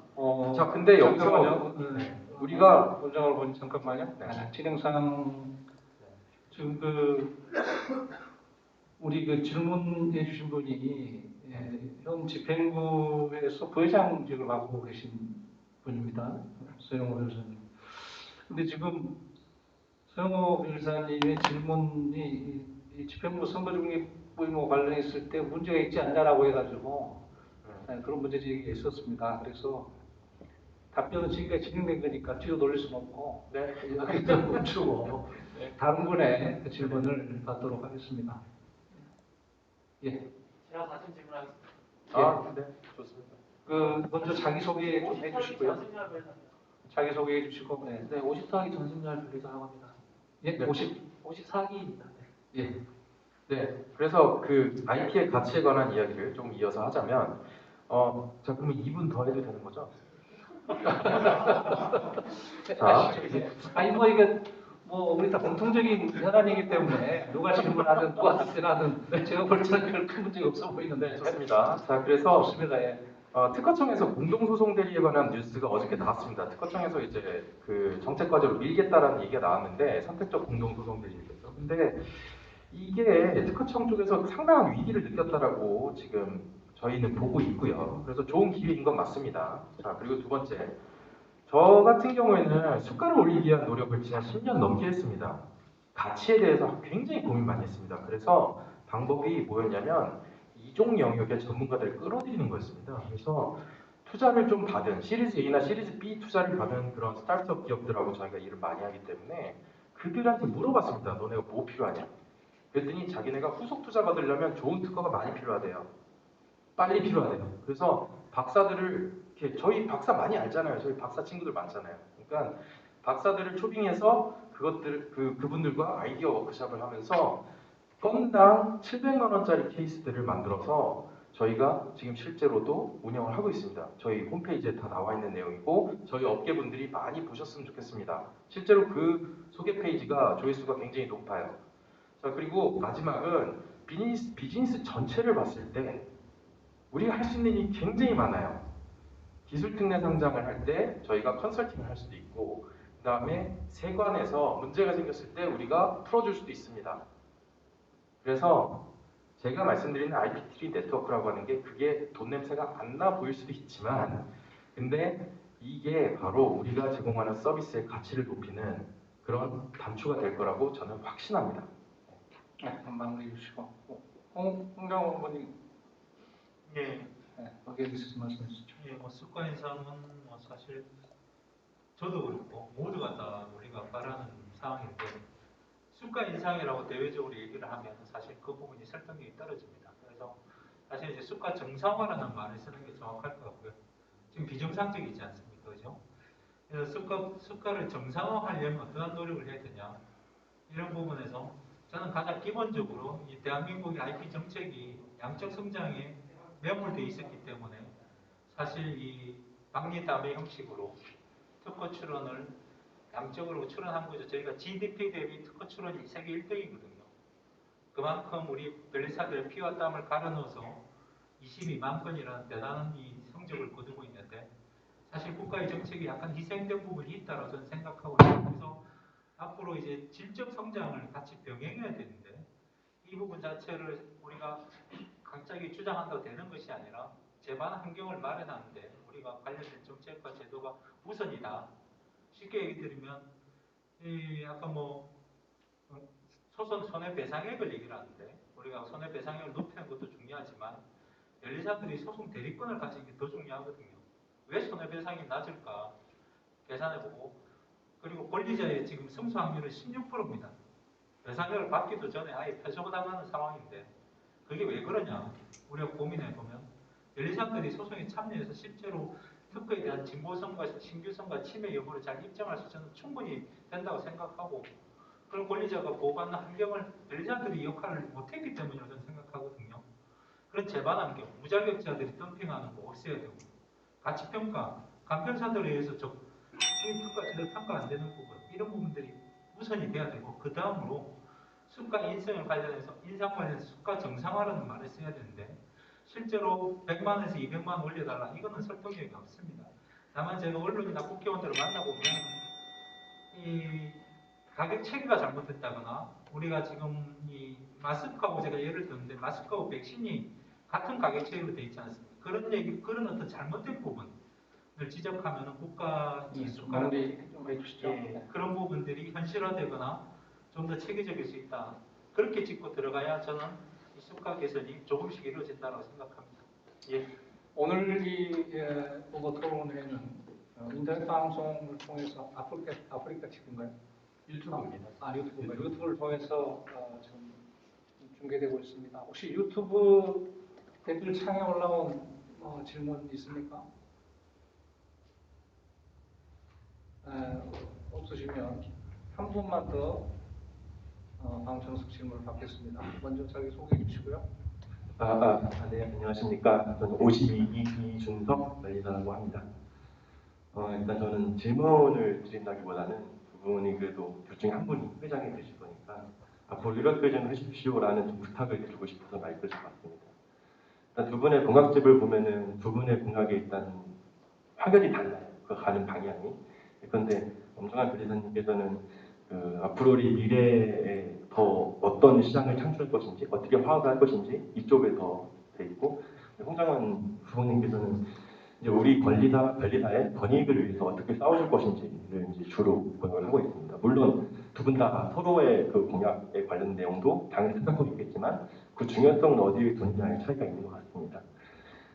자, 근데 여기서 잠깐만요. 우리가 원장을 보니 잠깐만요. 진행상 지금 우리 질문해 주신 분이 현 집행부에서 부회장직을 맡고 계신 분입니다. 서영호 변호사님. 근데 지금 서영호 변호사님의 질문이 이 집행부 선거 중립 의무 관련했을 때 문제가 있지 않냐라고 해가지고 그런 문제 제기가 있었습니다. 그래서 답변은 지금까지 진행된 거니까 뒤로 돌릴 수는 없고 여기서 멈추고 다른 분의 질문을 받도록 하겠습니다. 예. 제가 다시 질문하겠습니다. 네, 좋습니다. 먼저 자기소개 좀 해주시고요. 자기소개 해주시고, 네. 네, 54기 전심열 변리사라고 합니다. 예, 네. 54기입니다. 네. 예. 네, 그래서 IP의 가치에 관한 이야기를 좀 이어서 하자면, 자, 그러면 2분 더 해도 되는 거죠? 자, 아니 이게 우리 다 공통적인 현안이기 때문에 누가 질문하든 누가 답변하든 제가 볼 때는 별 큰 문제가 없어 보이는데. 좋습니다. 자, 그래서 좋습니다. 예. 특허청에서 공동소송 대리에 관한 뉴스가 어저께 나왔습니다. 특허청에서 이제 정책 과제로 밀겠다라는 얘기가 나왔는데, 선택적 공동소송 대리겠죠. 근데 이게 특허청 쪽에서 상당한 위기를 느꼈다라고 지금 저희는 보고 있고요. 그래서 좋은 기회인 건 맞습니다. 자, 그리고 두 번째, 저 같은 경우에는 수가를 올리기 위한 노력을 지난 10년 넘게 했습니다. 가치에 대해서 굉장히 고민 많이 했습니다. 그래서 방법이 뭐였냐면 이종 영역의 전문가들을 끌어들이는 거였습니다. 그래서 투자를 좀 받은 시리즈 A나 시리즈 B 투자를 받은 그런 스타트업 기업들하고 저희가 일을 많이 하기 때문에 그들한테 물어봤습니다. 너네가 뭐 필요하냐? 그랬더니 자기네가 후속 투자 받으려면 좋은 특허가 많이 필요하대요. 빨리 필요하대요. 그래서 박사들을 저희 박사 많이 알잖아요. 저희 박사 친구들 많잖아요. 그러니까 박사들을 초빙해서 그분들과 아이디어 워크숍을 하면서 건당 700만 원짜리 케이스들을 만들어서 저희가 지금 실제로도 운영을 하고 있습니다. 저희 홈페이지에 다 나와 있는 내용이고 저희 업계분들이 많이 보셨으면 좋겠습니다. 실제로 그 소개 페이지가 조회수가 굉장히 높아요. 자, 그리고 마지막은 비즈니스 전체를 봤을 때 우리가 할 수 있는 일이 굉장히 많아요. 기술 특례 상장을 할 때 저희가 컨설팅을 할 수도 있고, 그 다음에 세관에서 문제가 생겼을 때 우리가 풀어줄 수도 있습니다. 그래서 제가 말씀드리는 IPTV 네트워크라고 하는 게 그게 돈 냄새가 안 나 보일 수도 있지만, 근데 이게 바로 우리가 제공하는 서비스의 가치를 높이는 그런 단초가 될 거라고 저는 확신합니다. 네, 마무리해 주시고. 홍경 의원님, 예, 네, 거기에 대해서 말씀해 주시죠. 예, 뭐 습관 인상은 뭐 사실 저도 그렇고 모두가 다 우리가 바라는 상황인데 습관 인상이라고 대외적으로 얘기를 하면 사실 그 부분이 설득력이 떨어집니다. 그래서 사실 이제 습관 정상화라는 말을 쓰는 게 정확할 것 같고요. 지금 비정상적이지 않습니까, 그죠? 그래서 습관을 정상화하려면 어떠한 노력을 해야 되냐 이런 부분에서 저는 가장 기본적으로 이 대한민국의 IP 정책이 양적 성장에 매몰되어 있었기 때문에 사실 이 박리담의 형식으로 특허 출원을 양적으로 출원한 거죠. 저희가 GDP 대비 특허 출원이 세계 1등이거든요. 그만큼 우리 변리사들의 피와 땀을 갈아 넣어서 22만 건이라는 대단한 이 성적을 거두고 있는데 사실 국가의 정책이 약간 희생된 부분이 있다고 저는 생각하고 있어요. 그래서 앞으로 이제 질적 성장을 같이 병행해야 되는데 이 부분 자체를 우리가 갑자기 주장한다고 되는 것이 아니라 제반 환경을 마련하는데 우리가 관련된 정책과 제도가 우선이다. 쉽게 얘기 드리면 아까 뭐 소송 손해배상액을 얘기를 하는데 우리가 손해배상액을 높이는 것도 중요하지만 변리사들이 소송 대리권을 가지는 게 더 중요하거든요. 왜 손해배상이 낮을까 계산해보고 그리고 권리자의 지금 승소 확률은 16%입니다. 배상액을 받기도 전에 아예 패소당하는 상황인데 그게 왜 그러냐 우리가 고민해보면 변리사들이 소송에 참여해서 실제로 특허에 대한 진보성과 신규성과 침해 여부를 잘 입증할 수 저는 충분히 된다고 생각하고 그런 권리자가 보호받는 환경을 변리사들이 역할을 못했기 때문이라고 저는 생각하거든요. 그런 재반 환경, 무자격자들이 덤핑하는 거 없애야 되고 가치평가, 간편사들에 의해서 이 특허가 제대로 평가 안 되는 부분 이런 부분들이 우선이 돼야 되고 그 다음으로 수가 인상 관련해서 수가 정상화라는 말을 써야 되는데 실제로 100만원에서 200만원 올려달라 이거는 설득력이 없습니다. 다만 제가 언론이나 국회의원들을 만나보면 이 가격 체계가 잘못됐다거나 우리가 지금 이 마스크하고 제가 예를 들었는데 마스크하고 백신이 같은 가격 체계로 되어 있지 않습니까? 그런 어떤 잘못된 부분을 지적하면 국가 수가 마무리 좀 해주시죠. 네. 그런 부분들이 현실화되거나 좀 더 체계적일 수 있다. 그렇게 짚고 들어가야 저는 이 수가 개선이 조금씩 이루어진다고 생각합니다. 예. 오늘 이 후보 토론회는 인터넷 방송을 통해서 아프리카 TV인가요? 유튜브입니다. 유튜브를 통해서 지금 중계되고 있습니다. 혹시 유튜브 댓글 창에 올라온 질문 있습니까? 없으시면 한 분만 더 방청석 질문을 받겠습니다. 먼저 자기 소개해 주시고요. 네, 안녕하십니까. 저는 52기 이준석 관리사라고 합니다. 일단 저는 질문을 드린다기보다는 두 분이 그래도 둘 중에 한 분이 회장이 되실 거니까 앞으로 이렇게 좀 해주십시오라는 좀 부탁을 드리고 싶어서 마이크를 잡았습니다. 일단 두 분의 공약집을 보면은 두 분의 공약이 일단 확연히 달라요. 그 가는 방향이. 그런데 엄정한 변리사님께서는 앞으로 우리 미래에 더 어떤 시장을 창출할 것인지 어떻게 화합할 것인지 이쪽에 더 돼 있고 홍장원 후보님께서는 이제 우리 변리사의 권익을 위해서 어떻게 싸우실 것인지를 이제 주로 공약을 하고 있습니다. 물론 두 분 다 서로의 그 공약에 관련 내용도 당연히 생각하고 있겠지만 그 중요성은 어디에 두느냐의 차이가 있는 것 같습니다.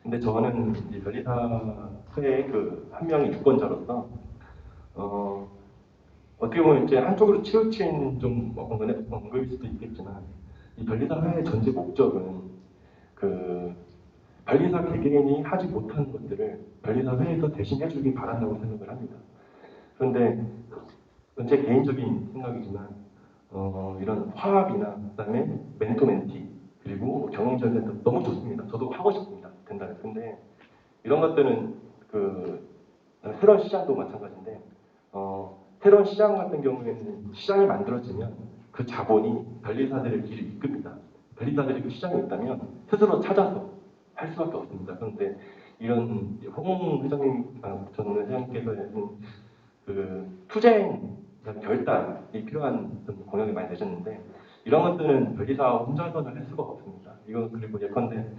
근데 저는 이제 변리사의 그 한 명의 유권자로서 어떻게 보면 이제 한쪽으로 치우친 좀 언급일 수도 있겠지만 이 변리사의 전제 목적은 그 변리사 개개인이 하지 못하는 것들을 변리사회에서 대신 해주기 바란다고 생각을 합니다. 그런데 제 개인적인 생각이지만 이런 화합이나 그다음에 멘토멘티 그리고 경영전센터 너무 좋습니다. 저도 하고 싶습니다. 된다면. 근데 이런 것들은 새로운 시장도 마찬가지인데 새로운 시장 같은 경우에는 시장이 만들어지면 그 자본이 변리사들의 길을 이끕니다. 변리사들이 그 시장에 있다면 스스로 찾아서 할 수밖에 없습니다. 그런데 이런 홍 회장님, 전 회장님께서 그 투쟁, 결단이 필요한 공약을 많이 내셨는데 이런 것들은 변리사 혼자서는 할 수가 없습니다. 이건 그리고 예컨대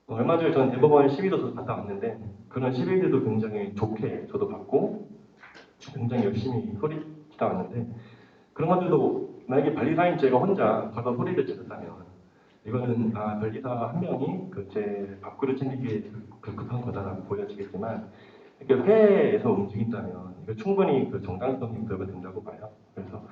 얼마 전에 전 대법원 시위도 저도 갔다 왔는데 그런 시위들도 굉장히 좋게 저도 봤고 굉장히 열심히 소리치다 왔는데 그런 것들도 만약에 변리사인 제가 혼자 가서 소리를 질렀다면 이거는 변리사 한 명이 그 제 밥그릇 챙기기에 급한 거다라고 보여지겠지만 이게 회에서 움직인다면 이거 충분히 그 정당성이 부여가 된다고 봐요. 그래서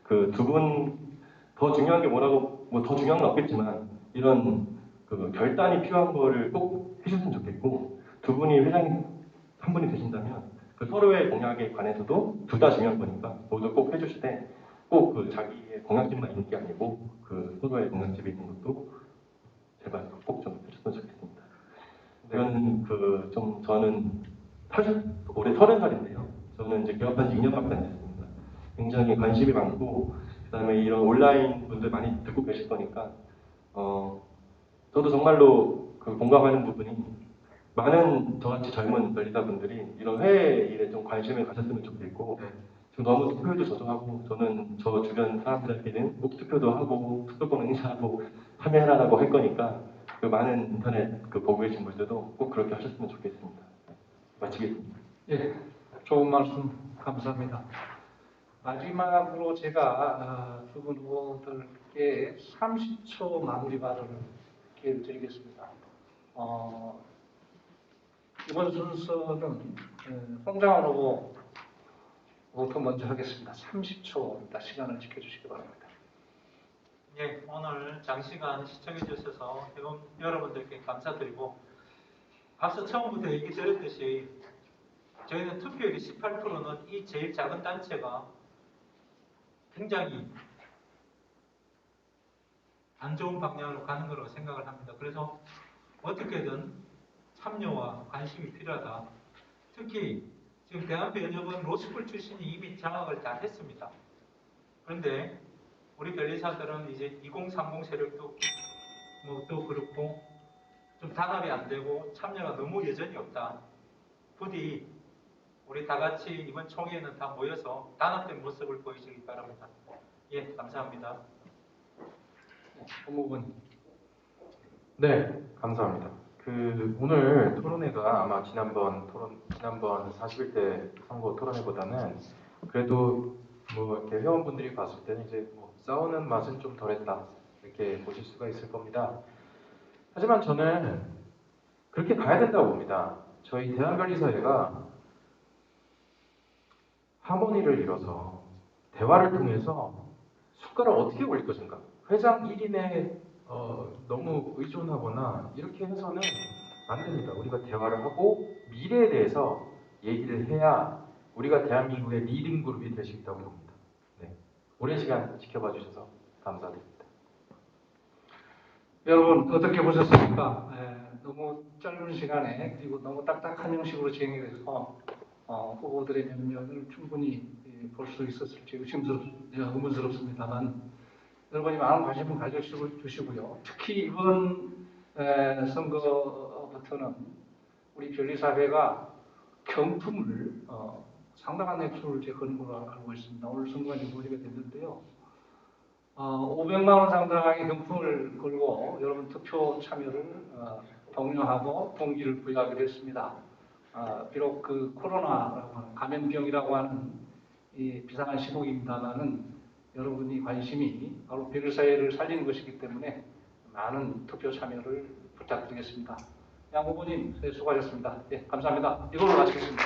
그 두 분 더 중요한 게 뭐라고 뭐 더 중요한 건 없겠지만 이런 그 결단이 필요한 거를 꼭 해주셨으면 좋겠고 두 분이 회장님 한 분이 되신다면 그 서로의 공약에 관해서도 둘 다 중요한 거니까 모두 꼭 해주실 때 꼭 그 자기의 공약집만 있는 게 아니고 그 서로의 공약집이 있는 것도 제발 꼭 좀 해줬으면 좋겠습니다. 저는 올해 30살인데요. 저는 이제 개업한 지 2년밖에 안 됐습니다. 굉장히 관심이 많고 그다음에 이런 온라인 분들 많이 듣고 계실 거니까 저도 정말로 그 공감하는 부분이 많은 저같이 젊은 변리사분들이 이런 회의 일에 좀 관심을 가졌으면 좋겠고 지금 너무 투표도 저도 하고 저는 저 주변 사람들에게는 꼭 투표도 하고 투표권 행사하고 참여해라라고 할 거니까 그 많은 인터넷 그 보고 계신 분들도 꼭 그렇게 하셨으면 좋겠습니다. 마치겠습니다. 예, 좋은 말씀 감사합니다. 마지막으로 제가 두 분 후보들께 30초 마무리 발언을 기회를 드리겠습니다. 이번 순서는 홍장원 후보부터 먼저 하겠습니다. 30초입니다. 시간을 지켜주시기 바랍니다. 예, 오늘 장시간 시청해 주셔서 여러분들께 감사드리고 앞서 처음부터 얘기 드렸듯이 저희는 투표율이 18%는 이 제일 작은 단체가 굉장히 안 좋은 방향으로 가는 거라고 생각을 합니다. 그래서 어떻게든 참여와 관심이 필요하다. 특히 지금 대한변협은 로스쿨 출신이 이미 장악을 다 했습니다. 그런데 우리 변리사들은 이제 2030 세력도 또 그렇고 좀 단합이 안 되고 참여가 너무 여전히 없다. 부디 우리 다 같이 이번 총회에는 다 모여서 단합된 모습을 보여주기 바랍니다. 예, 감사합니다. 법무부님. 네, 감사합니다. 오늘 토론회가 아마 지난번 41대 선거 토론회보다는 그래도 뭐 이렇게 회원분들이 봤을 때는 이제 뭐 싸우는 맛은 좀 덜했다 이렇게 보실 수가 있을 겁니다. 하지만 저는 그렇게 가야 된다고 봅니다. 저희 대한변리사회가 하모니를 이뤄서 대화를 통해서 숟가락 어떻게 올릴 것인가? 회장 1인에 너무 의존하거나 이렇게 해서는 안 됩니다. 우리가 대화를 하고 미래에 대해서 얘기를 해야 우리가 대한민국의 리딩 그룹이 될 수 있다고 봅니다. 네. 오랜 시간 지켜봐 주셔서 감사드립니다. 여러분 어떻게 보셨습니까? 너무 짧은 시간에 그리고 너무 딱딱한 형식으로 진행이 돼서 후보들의 면면을 충분히 볼 수 있었을지 의문스럽습니다만 여러분이 많은 관심을 가져주시고요. 특히 이번 선거부터는 우리 변리사회가 경품을 상당한 액수를 제거는 걸로 알고 있습니다. 오늘 선거가 이제 모의가 됐는데요. 500만 원 상당의 경품을 걸고 여러분 투표 참여를 독려하고 동기를 부여하기로 했습니다. 비록 그 코로나라고 하는 감염병이라고 하는 이 비상한 시국입니다만은 여러분이 관심이 바로 변리사회를 살리는 것이기 때문에 많은 투표 참여를 부탁드리겠습니다. 양 후보님 수고하셨습니다. 예, 감사합니다. 이걸로 마치겠습니다.